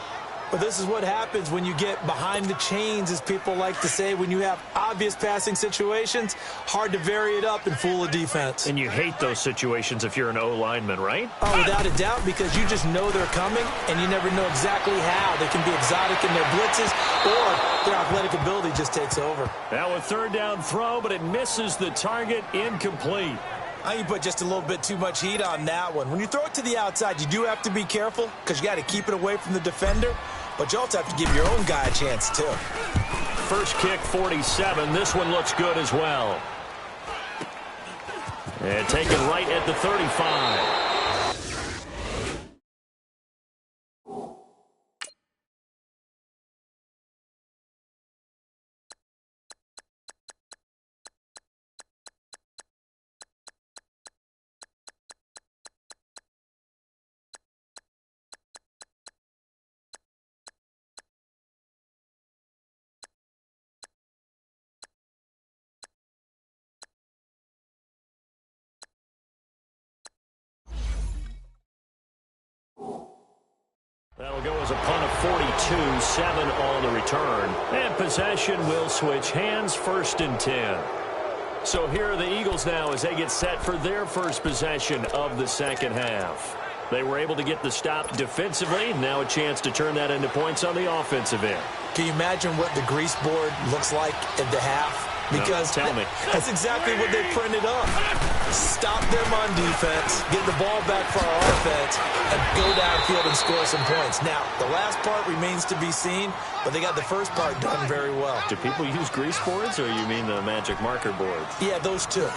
But this is what happens when you get behind the chains, as people like to say. When you have obvious passing situations, hard to vary it up and fool a defense. And you hate those situations if you're an O-lineman, right? Oh, without a doubt, because you just know they're coming, and you never know exactly how. They can be exotic in their blitzes, or their athletic ability just takes over. Now a third down throw, but it misses the target, incomplete. You put just a little bit too much heat on that one. When you throw it to the outside, you do have to be careful because you got to keep it away from the defender, but you also have to give your own guy a chance too. First kick, 47. This one looks good as well. And taken right at the 35. That'll go as a punt of 42, 7 on the return. And possession will switch hands, 1st and 10. So here are the Eagles now as they get set for their first possession of the second half. They were able to get the stop defensively. Now a chance to turn that into points on the offensive end. Can you imagine what the grease board looks like at the half? Because no, tell me. That's exactly what they printed up. Stop them on defense, get the ball back for our offense, and go downfield and score some points. Now, the last part remains to be seen, but they got the first part done very well. Do people use grease boards, or you mean the magic marker boards? Yeah, those two.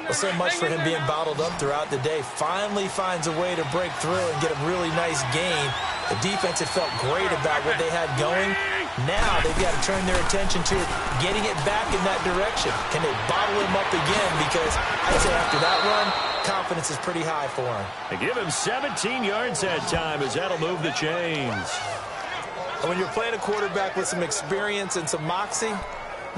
Well, so much for him being bottled up throughout the day. Finally finds a way to break through and get a really nice gain. The defense had felt great about what they had going. Now they've got to turn their attention to getting it back in that direction. Can they bottle him up again? Because I'd say after that run, confidence is pretty high for him. They give him 17 yards that time as that'll move the chains. And when you're playing a quarterback with some experience and some moxie,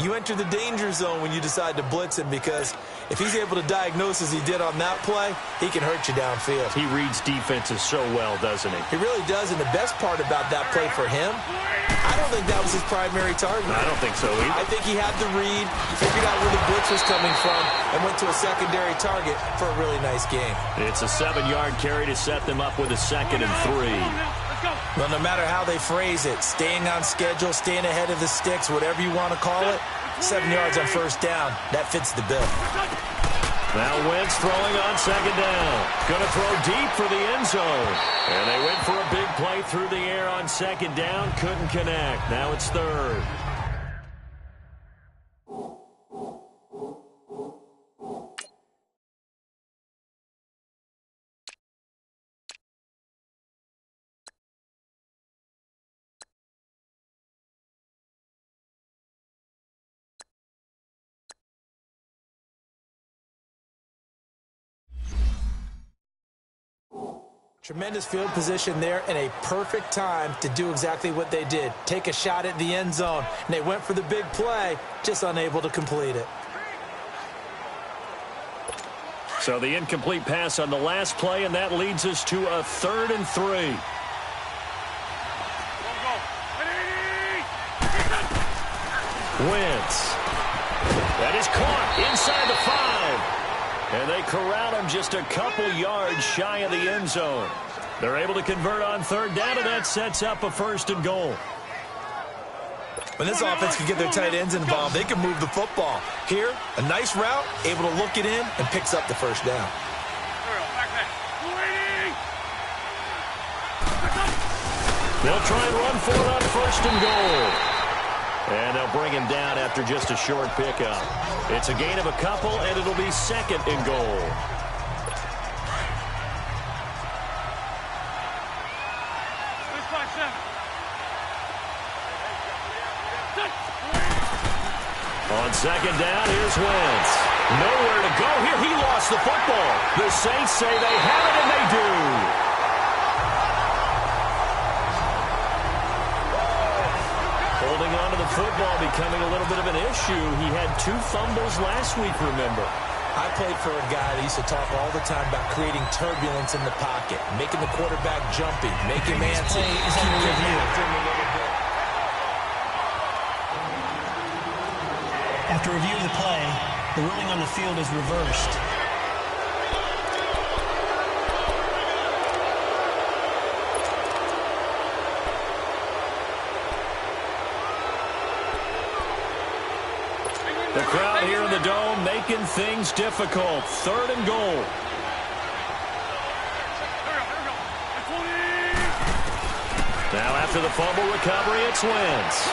you enter the danger zone when you decide to blitz him, because if he's able to diagnose as he did on that play, he can hurt you downfield. He reads defenses so well, doesn't he? He really does, and the best part about that play for him, I don't think that was his primary target. I don't think so either. I think he had the read, figured out where the blitz was coming from, and went to a secondary target for a really nice game. It's a 7-yard carry to set them up with a 2nd and 3. Well, no matter how they phrase it, staying on schedule, staying ahead of the sticks, whatever you want to call it, 7 yards on first down, that fits the bill. Now Wentz throwing on 2nd down. Going to throw deep for the end zone. And they went for a big play through the air on 2nd down. Couldn't connect. Now it's 3rd. Tremendous field position there and a perfect time to do exactly what they did. Take a shot at the end zone. And they went for the big play, just unable to complete it. So the incomplete pass on the last play, and that leads us to a 3rd and 3. Wentz. That is caught inside the 5. And they corral him just a couple yards shy of the end zone. They're able to convert on 3rd down, and that sets up a 1st and goal. When this offense can get their tight ends involved, they can move the football. Here, a nice route, able to look it in, and picks up the 1st down. They'll try and run for it on 1st and goal. And they'll bring him down after just a short pickup. It's a gain of a couple, and it'll be 2nd and goal. On 2nd down, here's Wentz. Nowhere to go here. He lost the football. The Saints say they have it, and they do. Holding on to the football becoming a little bit of an issue. He had 2 fumbles last week, remember. I played for a guy that used to talk all the time about creating turbulence in the pocket, making the quarterback jumpy, making him antsy. Is under review. After review of the play, the ruling on the field is reversed. The crowd here in the Dome making things difficult. 3rd and goal. Now after the fumble recovery, it's Wentz.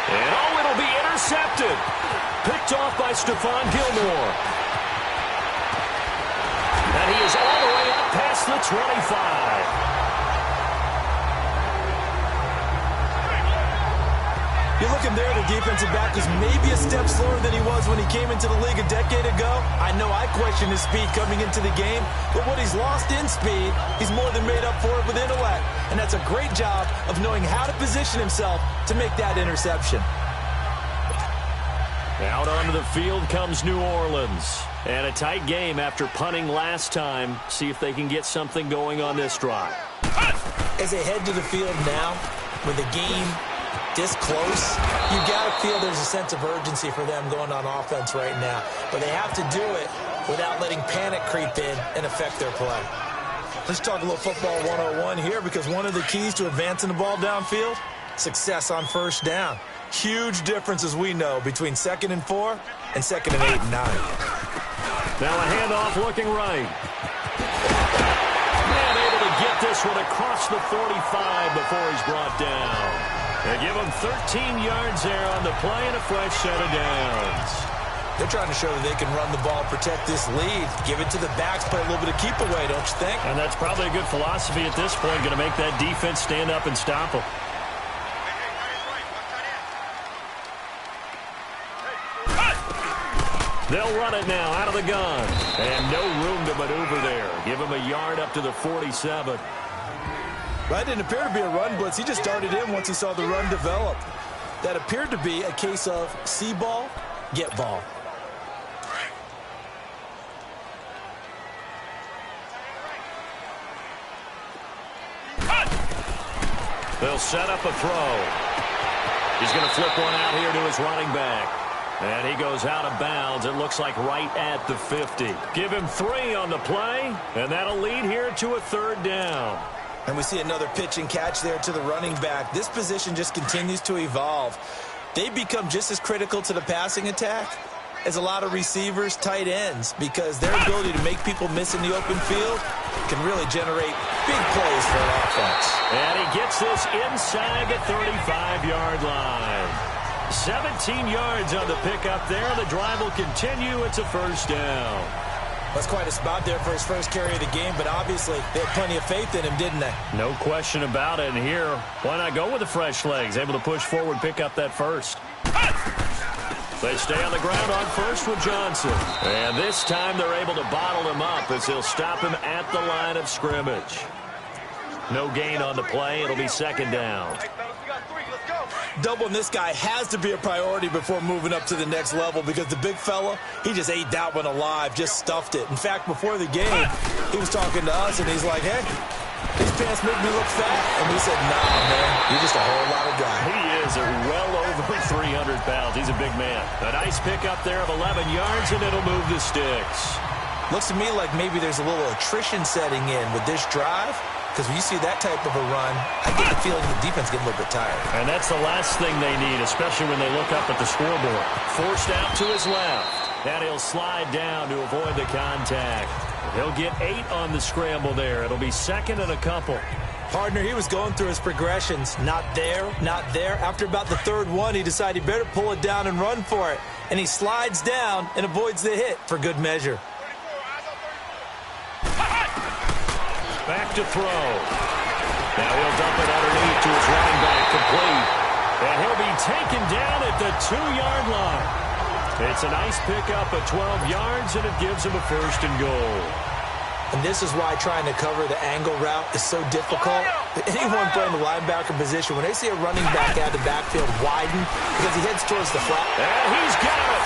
And oh, it'll be intercepted. Picked off by Stephon Gilmore. And he is all the way up past the 25. You're looking there, the defensive back was maybe a step slower than he was when he came into the league a decade ago. I know I questioned his speed coming into the game, but what he's lost in speed, he's more than made up for it with intellect. And that's a great job of knowing how to position himself to make that interception. Out onto the field comes New Orleans. And a tight game after punting last time. See if they can get something going on this drive. As they head to the field now, with the game this close, you got to feel there's a sense of urgency for them going on offense right now. But they have to do it without letting panic creep in and affect their play. Let's talk a little football 101 here, because one of the keys to advancing the ball downfield, success on 1st down. Huge difference, as we know, between 2nd and 4 and 2nd and 8 and 9. Now a handoff looking right. And able to get this one across the 45 before he's brought down. They give him 13 yards there on the play and a fresh set of downs. They're trying to show that they can run the ball, protect this lead, give it to the backs, play a little bit of keep away, don't you think? And that's probably a good philosophy at this point, going to make that defense stand up and stop them. They'll run it now out of the gun. And no room to maneuver there. Give him a yard up to the 47. That didn't appear to be a run blitz. He just darted in once he saw the run develop. That appeared to be a case of see ball, get ball. They'll set up a throw. He's going to flip one out here to his running back. And he goes out of bounds. It looks like right at the 50. Give him 3 on the play, and that'll lead here to a 3rd down. And we see another pitch and catch there to the running back. This position just continues to evolve. They become just as critical to the passing attack as a lot of receivers, tight ends, because their ability to make people miss in the open field can really generate big plays for an offense. And he gets this inside the 35-yard line. 17 yards on the pickup there. The drive will continue. It's a 1st down. That's quite a spot there for his first carry of the game, but obviously they had plenty of faith in him, didn't they? No question about it. And here, why not go with the fresh legs? Able to push forward, pick up that 1st. They stay on the ground on first with Johnson. And this time they're able to bottle him up as they'll stop him at the line of scrimmage. No gain on the play. It'll be second down. Doubling this guy has to be a priority before moving up to the next level because the big fella, he just ate that one alive, just stuffed it. In fact, before the game, he was talking to us, and he's like, hey, these pants make me look fat. And we said, nah, man, you're just a whole lot of guy. He is well over 300 pounds. He's a big man. A nice pickup there of 11 yards, and it'll move the sticks. Looks to me like maybe there's a little attrition setting in with this drive. Because when you see that type of a run, I get the feeling the defense getting a little bit tired. And that's the last thing they need, especially when they look up at the scoreboard. Forced out to his left. And he'll slide down to avoid the contact. He'll get 8 on the scramble there. It'll be second and a couple. Partner, he was going through his progressions. Not there, not there. After about the third one, he decided he better pull it down and run for it. And he slides down and avoids the hit for good measure. Back to throw. Now he'll dump it underneath to his running back, complete. And he'll be taken down at the 2-yard line. It's a nice pickup of 12 yards, and it gives him a first and goal. And this is why trying to cover the angle route is so difficult. Anyone playing the linebacker position, when they see a running back out of the backfield widen because he heads towards the flat. And he's got it.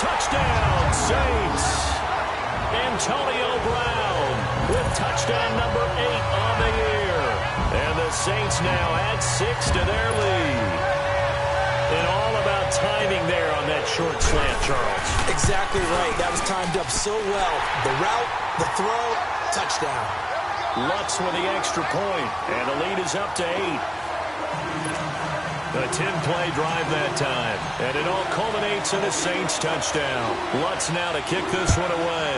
Touchdown, Saints. Antonio Brown with touchdown number 8 on the year. And the Saints now add 6 to their lead. And all about timing there on that short slant, Charles. Exactly right. That was timed up so well. The route, the throw, touchdown. Lutz with the extra point, and the lead is up to 8. A 10-play drive that time, and it all culminates in a Saints touchdown. Lutz now to kick this one away.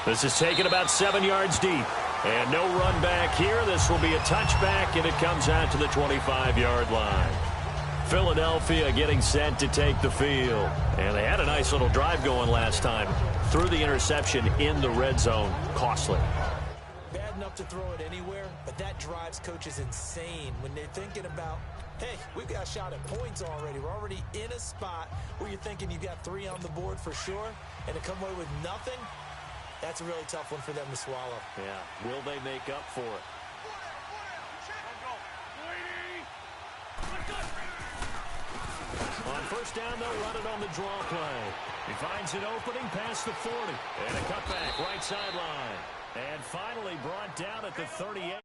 This is taken about 7 yards deep. And no run back here. This will be a touchback, and it comes out to the 25-yard line. Philadelphia getting set to take the field. And they had a nice little drive going last time. Threw the interception in the red zone. Costly. Bad enough to throw it anywhere, but that drives coaches insane when they're thinking about, hey, we've got a shot at points already. We're already in a spot where you're thinking you've got 3 on the board for sure, and to come away with nothing, that's a really tough one for them to swallow. Yeah. Will they make up for it? On first down, they'll run it on the draw play. He finds an opening past the 40. And a cutback right sideline. And finally brought down at the 38.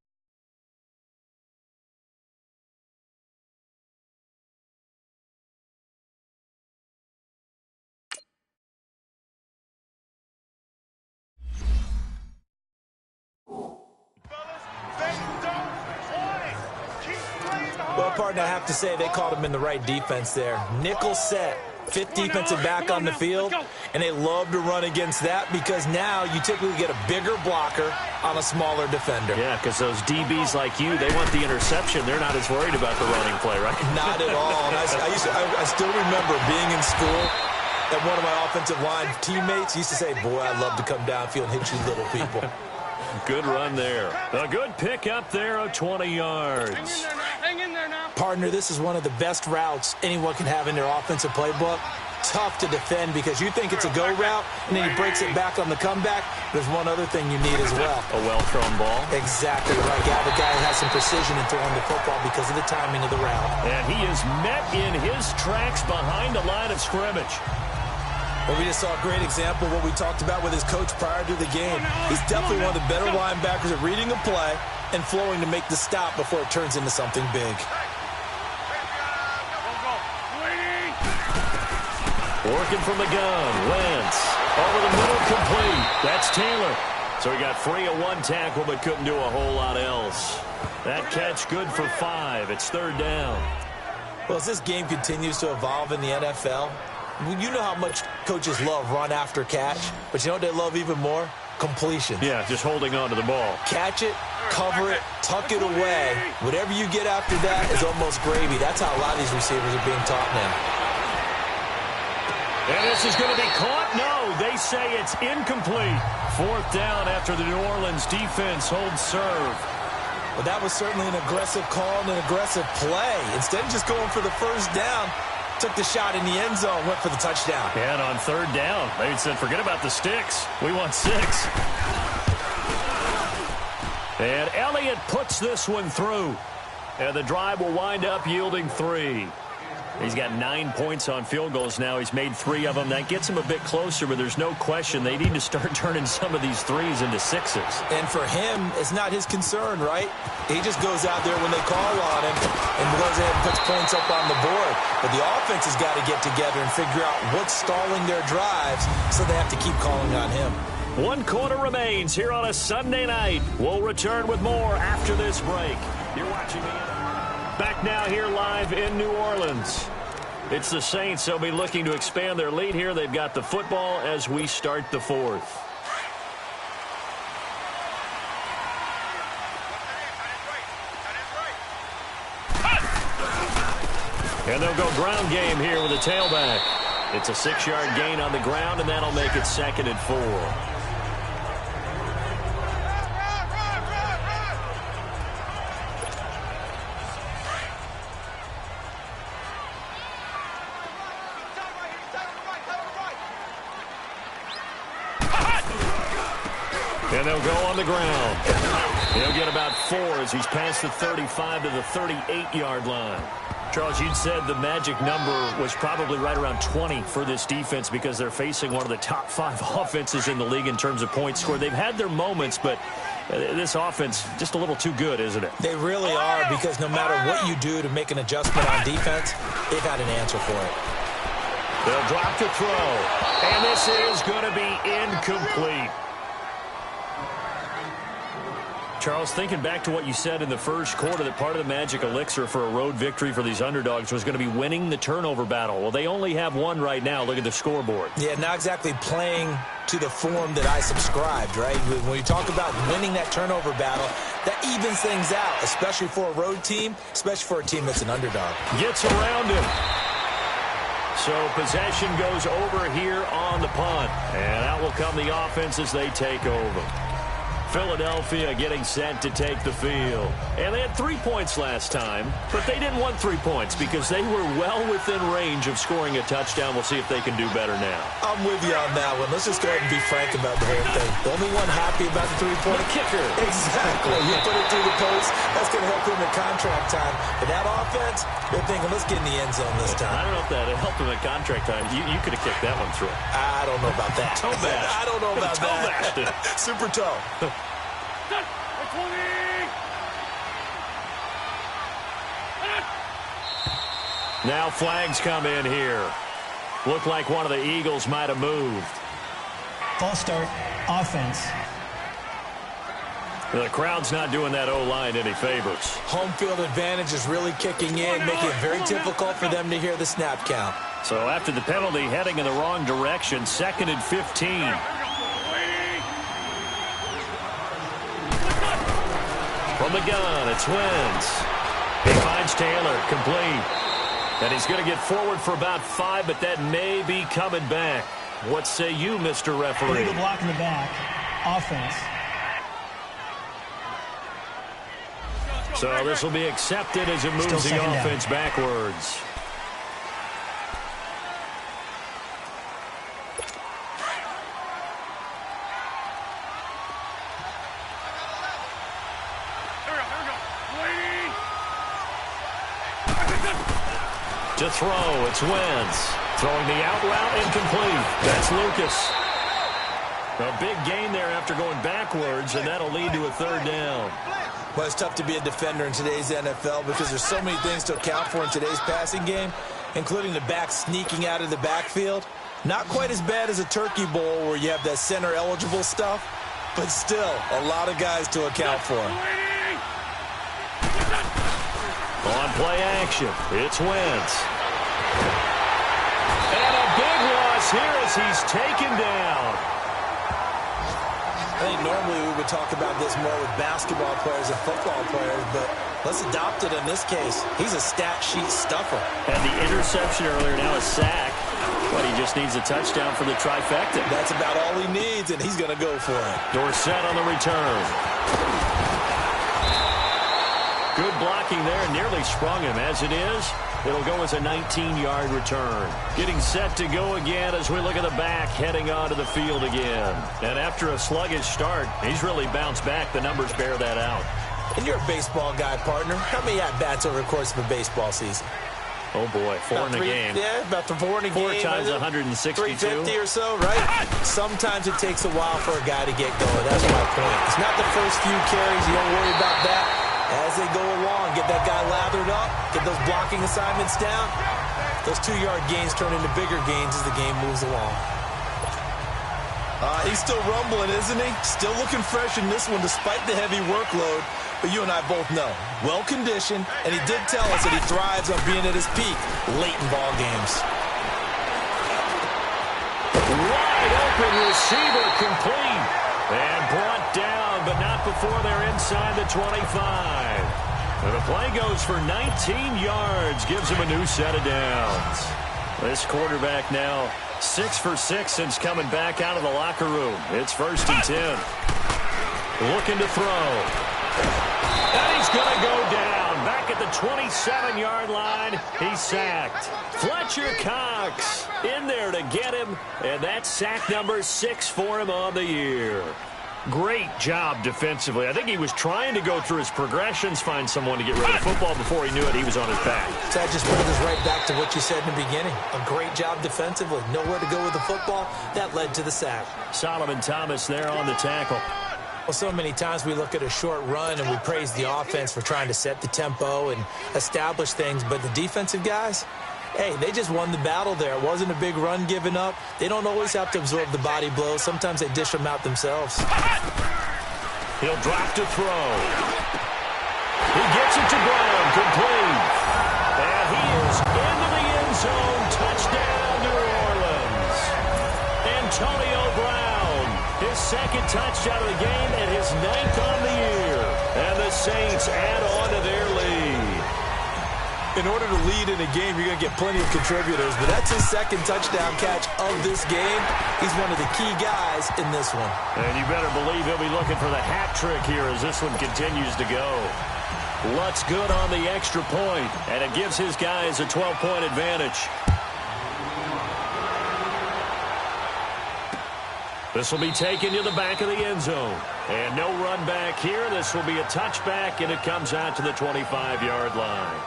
Well, partner, I have to say they called him in the right defense there. Nickel set, 5th defensive back on the field, and they love to run against that because now you typically get a bigger blocker on a smaller defender. Yeah, because those DBs like you, they want the interception. They're not as worried about the running play, right? Not at all. And I still remember being in school, and one of my offensive line teammates used to say, boy, I'd love to come downfield and hit you little people. Good run there. A good pick up there of 20 yards. Hang in there now. Partner, this is one of the best routes anyone can have in their offensive playbook. Tough to defend because you think it's a go route, and then he breaks it back on the comeback. There's one other thing you need as well. A well-thrown ball. Exactly right. You have a guy who has some precision in throwing the football because of the timing of the route. And he is met in his tracks behind the line of scrimmage. Well, we just saw a great example of what we talked about with his coach prior to the game. He's definitely one of the better linebackers at reading a play and flowing to make the stop before it turns into something big. Working from the gun, Wentz. Over the middle, complete. That's Taylor. So he got free of one tackle but couldn't do a whole lot else. That catch good for 5. It's 3rd down. Well, as this game continues to evolve in the NFL, you know how much coaches love run after catch, but you know what they love even more? Completion. Yeah, just holding on to the ball. Catch it, cover it, tuck it away. Whatever you get after that is almost gravy. That's how a lot of these receivers are being taught now. And this is going to be caught? No, they say it's incomplete. 4th down after the New Orleans defense holds serve. Well, that was certainly an aggressive call and an aggressive play. Instead of just going for the first down, took the shot in the end zone, went for the touchdown. And on third down, they said, forget about the sticks. We want 6. And Elliott puts this one through. And the drive will wind up yielding 3. He's got 9 points on field goals now. He's made 3 of them. That gets him a bit closer, but there's no question they need to start turning some of these 3s into 6s. And for him, it's not his concern, right? He just goes out there when they call on him and goes ahead and puts points up on the board. But the offense has got to get together and figure out what's stalling their drives, so they have to keep calling on him. 1 quarter remains here on a Sunday night. We'll return with more after this break. You're watching me. Back now here live in New Orleans. It's the Saints. They'll be looking to expand their lead here. They've got the football as we start the 4th. And they'll go ground game here with a tailback. It's a 6-yard gain on the ground, and that'll make it 2nd and 4. And they'll go on the ground. He'll get about 4 as he's past the 35 to the 38-yard line. Charles, you'd said the magic number was probably right around 20 for this defense because they're facing one of the top 5 offenses in the league in terms of points scored. They've had their moments, but this offense just a little too good, isn't it? They really are, because no matter what you do to make an adjustment on defense, they've had an answer for it. They'll drop to throw, and this is going to be incomplete. Charles, thinking back to what you said in the first quarter, that part of the magic elixir for a road victory for these underdogs was going to be winning the turnover battle. Well, they only have 1 right now. Look at the scoreboard. Yeah, not exactly playing to the form that I subscribed, right? When you talk about winning that turnover battle, that evens things out, especially for a road team, especially for a team that's an underdog. Gets around him. So possession goes over here on the punt. And out will come the offense as they take over. Philadelphia getting set to take the field. And they had 3 points last time, but they didn't want 3 points because they were well within range of scoring a touchdown. We'll see if they can do better now. I'm with you on that one. Let's just go ahead and be frank about the whole thing. The only one happy about the 3-point kicker. Exactly. You put it through the post. That's going to help him in contract time. But that offense, they're thinking, let's get in the end zone this time. I don't know if that helped him at contract time. You could have kicked that one through. I don't know about that. Toe bash. I don't know about that. Super toe. Now flags come in here. Looked like one of the Eagles might have moved. False start, offense. The crowd's not doing that O-line any favors. Home field advantage is really kicking in, making it very difficult for them to hear the snap count. So after the penalty, heading in the wrong direction, 2nd and 15. From the gun, it's Wentz. He finds Taylor, complete. And he's going to get forward for about 5, but that may be coming back. What say you, Mr. Referee? Illegal block in the back. Offense. So this will be accepted as it moves the offense backwards. To throw, it's Wentz. Throwing the out route, incomplete. That's Lucas. A big gain there after going backwards, and that'll lead to a 3rd down. Well, it's tough to be a defender in today's NFL because there's so many things to account for in today's passing game, including the back sneaking out of the backfield. Not quite as bad as a turkey bowl where you have that center-eligible stuff, but still a lot of guys to account for. On play action, it's Wentz. And a big loss here as he's taken down. I think normally we would talk about this more with basketball players and football players, but let's adopt it in this case. He's a stat sheet stuffer. And the interception earlier, now a sack. But he just needs a touchdown for the trifecta. That's about all he needs, and he's going to go for it. Dorsett on the return. Good blocking there, nearly sprung him. As it is, it'll go as a 19-yard return. Getting set to go again as we look at the back, heading onto the field again. And after a sluggish start, he's really bounced back. The numbers bear that out. And you're a baseball guy, partner. How many at-bats over the course of a baseball season? Oh, boy, four in a game. Yeah, about the four in a game. 4 times 162. 350 or so, right? Sometimes it takes a while for a guy to get going. That's my point. It's not the first few carries. You don't worry about that. As they go along, get that guy lathered up, get those blocking assignments down. Those 2-yard gains turn into bigger gains as the game moves along. He's still rumbling, isn't he? Still looking fresh in this one despite the heavy workload. But you and I both know, well-conditioned, and he did tell us that he thrives on being at his peak late in ball games. Wide open receiver complete. And brought down, but not before they're inside the 25. And the play goes for 19 yards, gives him a new set of downs. This quarterback now 6 for 6 since coming back out of the locker room. It's 1st and 10. Looking to throw. And he's going to go down. Back at the 27-yard line. He's sacked. Fletcher Cox in there to get him. And that's sack number 6 for him on the year. Great job defensively. I think he was trying to go through his progressions, find someone to get rid of football. Before he knew it, he was on his back. So that just brings us right back to what you said in the beginning. A great job defensively. Nowhere to go with the football. That led to the sack. Solomon Thomas there on the tackle. Well, so many times we look at a short run and we praise the offense for trying to set the tempo and establish things. But the defensive guys, hey, they just won the battle there. It wasn't a big run given up. They don't always have to absorb the body blows. Sometimes they dish them out themselves. He'll drop to throw. He gets it to Brown, complete. And he is into the end zone. Touchdown, New Orleans. Antonio Brown, his 2nd touchdown of the game and his 9th on the year. And the Saints add on to their lead. In order to lead in a game, you're going to get plenty of contributors, but that's his 2nd touchdown catch of this game. He's one of the key guys in this one. And you better believe he'll be looking for the hat trick here as this one continues to go. Lutz good on the extra point, and it gives his guys a 12-point advantage. This will be taken to the back of the end zone. And no run back here. This will be a touchback, and it comes out to the 25-yard line.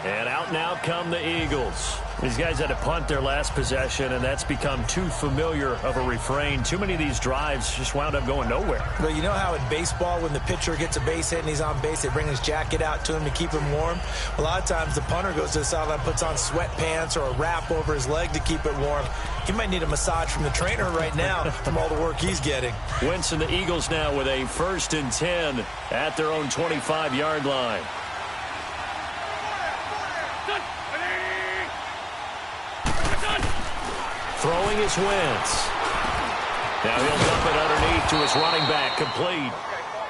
And out now come the Eagles. These guys had to punt their last possession, and that's become too familiar of a refrain. Too many of these drives just wound up going nowhere. But you know how in baseball, when the pitcher gets a base hit and he's on base, they bring his jacket out to him to keep him warm? A lot of times the punter goes to the sideline, puts on sweatpants or a wrap over his leg to keep it warm. He might need a massage from the trainer right now from all the work he's getting. Wentz and the Eagles now with a 1st and 10 at their own 25-yard line. Throwing is Wentz. Now he'll dump it underneath to his running back, complete.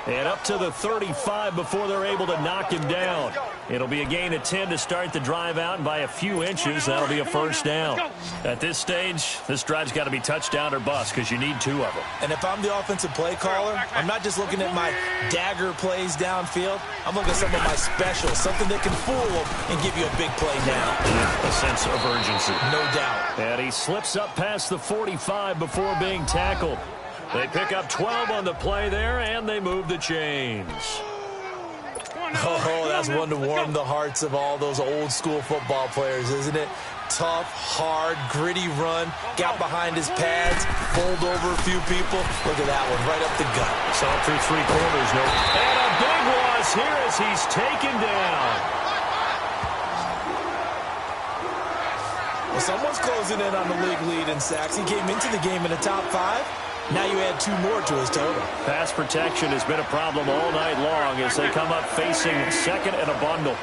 And up to the 35 before they're able to knock him down. It'll be a gain of 10 to start the drive out, and by a few inches, that'll be a 1st down. At this stage, this drive's got to be touchdown or bust because you need 2 of them. And if I'm the offensive play caller, I'm not just looking at my dagger plays downfield. I'm looking at some of my specials, something that can fool them and give you a big play now. A sense of urgency. No doubt. And he slips up past the 45 before being tackled. They pick up 12 on the play there, and they move the chains. Oh, that's one to warm the hearts of all those old-school football players, isn't it? Tough, hard, gritty run, got behind his pads, bowled over a few people. Look at that one, right up the gut. Saw it through 3 quarters, no. And a big loss here as he's taken down. Well, someone's closing in on the league lead in sacks. He came into the game in the top 5. Now you add 2 more to his total. Pass protection has been a problem all night long as they come up facing 2nd and a bundle.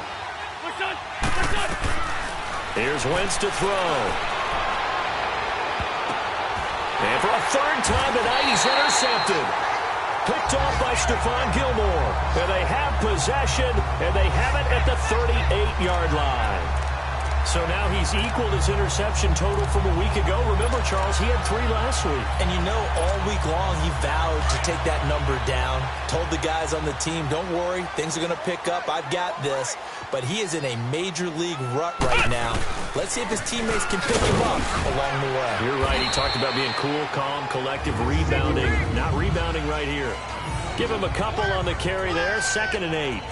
Here's Wentz to throw. And for a 3rd time tonight, he's intercepted. Picked off by Stephon Gilmore. And they have possession, and they have it at the 38-yard line. So now he's equaled his interception total from a week ago. Remember, Charles, he had 3 last week. And you know, all week long he vowed to take that number down. Told the guys on the team, don't worry, things are going to pick up. I've got this. But he is in a major league rut right now. Let's see if his teammates can pick him up along the way. You're right. He talked about being cool, calm, collective, rebounding. Not rebounding right here. Give him a couple on the carry there. 2nd and 8.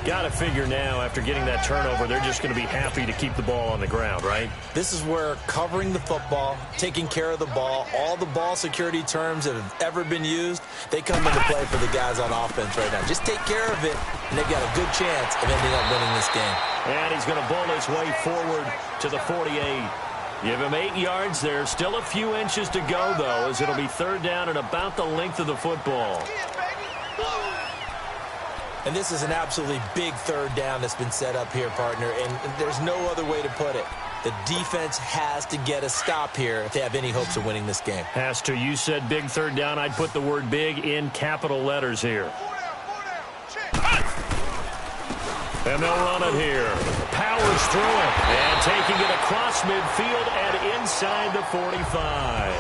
Got to figure now, after getting that turnover, they're just going to be happy to keep the ball on the ground, right? This is where covering the football, taking care of the ball, all the ball security terms that have ever been used, they come into play for the guys on offense right now. Just take care of it, and they've got a good chance of ending up winning this game. And he's going to bull his way forward to the 48. Give him 8 yards there. Still a few inches to go, though, as it'll be 3rd down and about the length of the football. And this is an absolutely big 3rd down that's been set up here, partner, and there's no other way to put it. The defense has to get a stop here if they have any hopes of winning this game. Has to. You said big 3rd down. I'd put the word big in capital letters here. And they'll run it here. Powers through it. And taking it across midfield and inside the 45.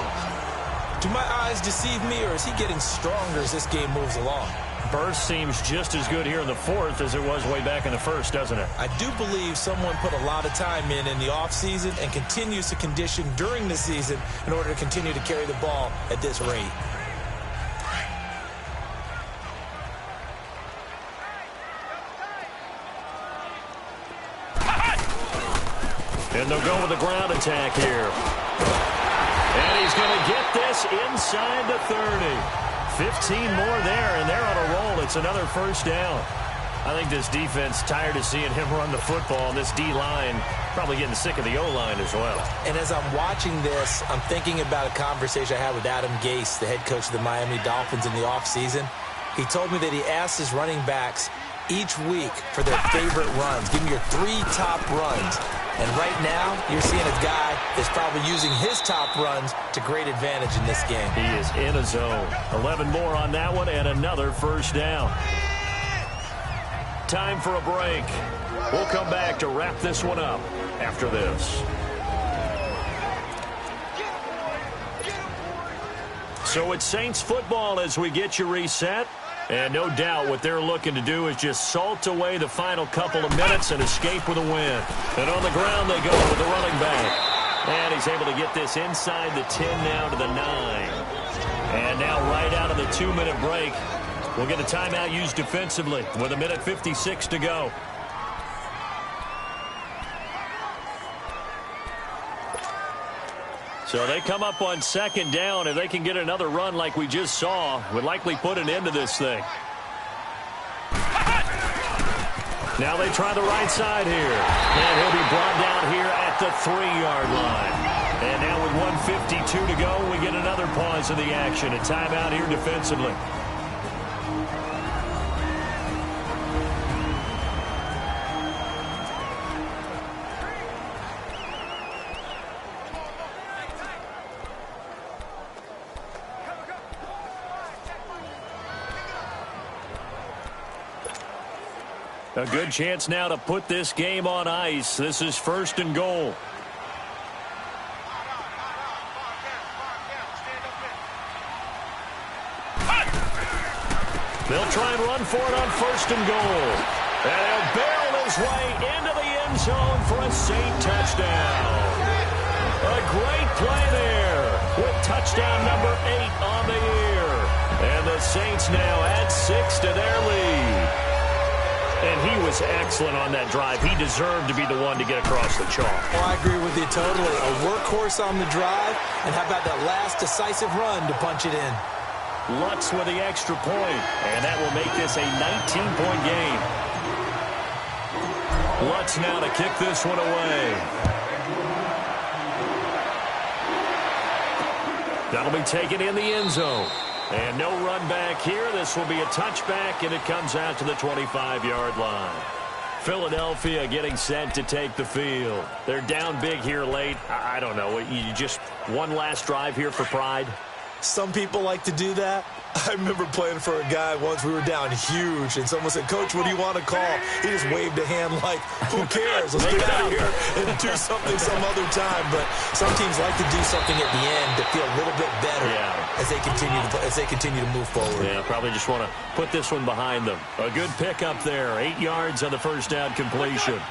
Do my eyes deceive me, or is he getting stronger as this game moves along? Burst seems just as good here in the 4th as it was way back in the 1st, doesn't it? I do believe someone put a lot of time in the offseason and continues to condition during the season in order to continue to carry the ball at this rate. And they'll go with the ground attack here. And he's going to get this inside the 30. 15 more there, and they're on a roll. It's another 1st down. I think this defense tired of seeing him run the football, and this D-line probably getting sick of the O-line as well. And as I'm watching this, I'm thinking about a conversation I had with Adam Gase, the head coach of the Miami Dolphins in the offseason. He told me that he asked his running backs each week for their favorite runs. Give me your 3 top runs. And right now, you're seeing a guy that's probably using his top runs to great advantage in this game. He is in a zone. 11 more on that one and another 1st down. Time for a break. We'll come back to wrap this one up after this. So it's Saints football as we get you reset. And no doubt what they're looking to do is just salt away the final couple of minutes and escape with a win. And on the ground they go with the running back. And he's able to get this inside the 10 now to the 9. And now right out of the 2-minute break, we'll get a timeout used defensively with 1:56 to go. So they come up on 2nd down. If they can get another run like we just saw, would likely put an end to this thing. Now they try the right side here. And he'll be brought down here at the 3-yard line. And now with 1:52 to go, we get another pause of the action. A timeout here defensively. A good chance now to put this game on ice. This is 1st and goal. They'll try and run for it on 1st and goal. And he'll barrel his way into the end zone for a Saint touchdown. A great play there with touchdown number 8 on the year. And the Saints now add 6 to their lead. And he was excellent on that drive. He deserved to be the one to get across the chalk. Oh, I agree with you totally. A workhorse on the drive, and how about that last decisive run to punch it in? Lutz with the extra point, and that will make this a 19-point game. Lutz now to kick this one away. That'll be taken in the end zone. And no run back here. This will be a touchback, and it comes out to the 25-yard line. Philadelphia getting set to take the field. They're down big here late. I don't know. You just one last drive here for pride? Some people like to do that. I remember playing for a guy once. We were down huge, and someone said, "Coach, what do you want to call?" He just waved a hand like, "Who cares? Let's get out of here and do something some other time." But some teams like to do something at the end to feel a little bit better as they continue to move forward. Yeah, probably just want to put this one behind them. A good pickup there. 8 yards on the first down completion.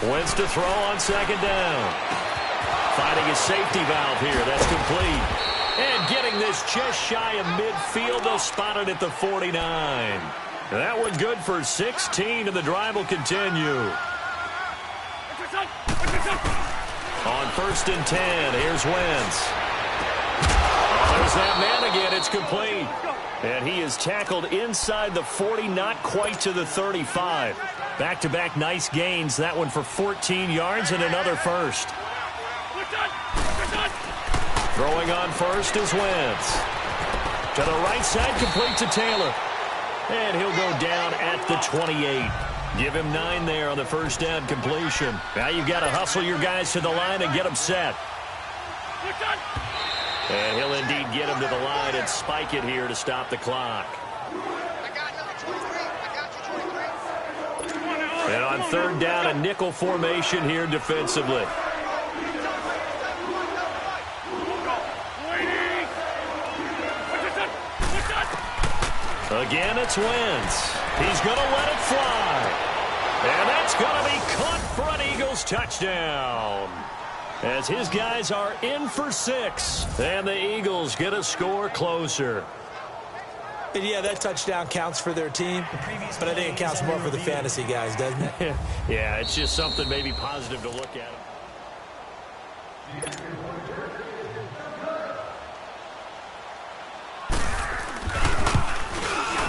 Wentz to throw on second down. Finding a safety valve here. That's complete. And getting this just shy of midfield. They'll spot it at the 49. That one good for 16, and the drive will continue. On 1st and 10, here's Wentz. There's that man again. It's complete. And he is tackled inside the 40, not quite to the 35. Back-to-back nice gains. That one for 14 yards and another first. Throwing on first is Wentz. To the right side, complete to Taylor. And he'll go down at the 28. Give him 9 there on the first down completion. Now you've got to hustle your guys to the line and get them set. And he'll indeed get him to the line and spike it here to stop the clock. And on 3rd down, a nickel formation here defensively. Again, it's Wentz. He's going to let it fly. And that's going to be caught for an Eagles touchdown. As his guys are in for 6. And the Eagles get a score closer. And yeah, that touchdown counts for their team, but I think it counts more for the fantasy guys, doesn't it? Yeah, it's just something maybe positive to look at.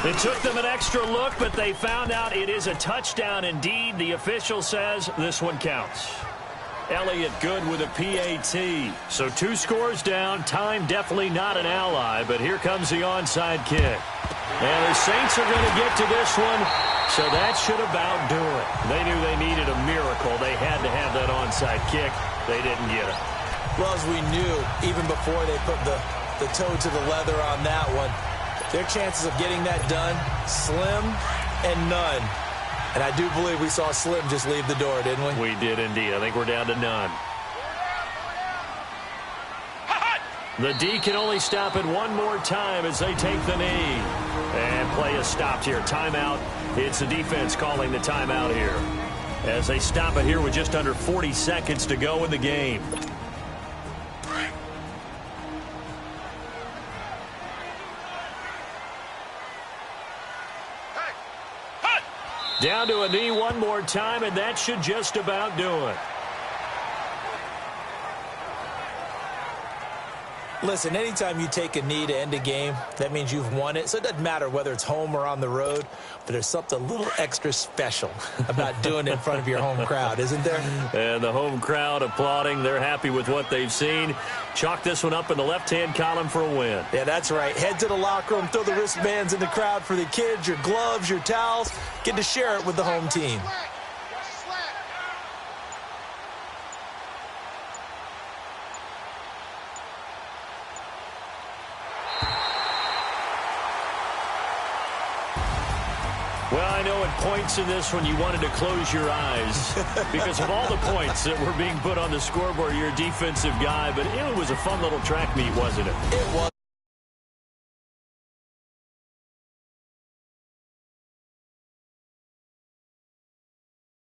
It took them an extra look, but they found out it is a touchdown indeed. The official says this one counts. Elliott good with a PAT. So 2 scores down. Time definitely not an ally, but here comes the onside kick. And the Saints are going to get to this one, so that should about do it. They knew they needed a miracle. They had to have that onside kick. They didn't get it. Well, as we knew, even before they put the toe to the leather on that one, their chances of getting that done, slim and none. And I do believe we saw Slim just leave the door, didn't we? We did indeed. I think we're down to none. The D can only stop it one more time as they take the knee. And play is stopped here. Timeout. It's the defense calling the timeout here. As they stop it here with just under 40 seconds to go in the game. Down to a knee one more time, and that should just about do it. Listen, anytime you take a knee to end a game, that means you've won it. So it doesn't matter whether it's home or on the road, but there's something a little extra special about doing it in front of your home crowd, isn't there? And the home crowd applauding. They're happy with what they've seen. Chalk this one up in the left-hand column for a win. Yeah, that's right. Head to the locker room, throw the wristbands in the crowd for the kids, your gloves, your towels. Get to share it with the home team. Well, I know at points in this one you wanted to close your eyes because of all the points that were being put on the scoreboard. You're a defensive guy, but it was a fun little track meet, wasn't it? It was.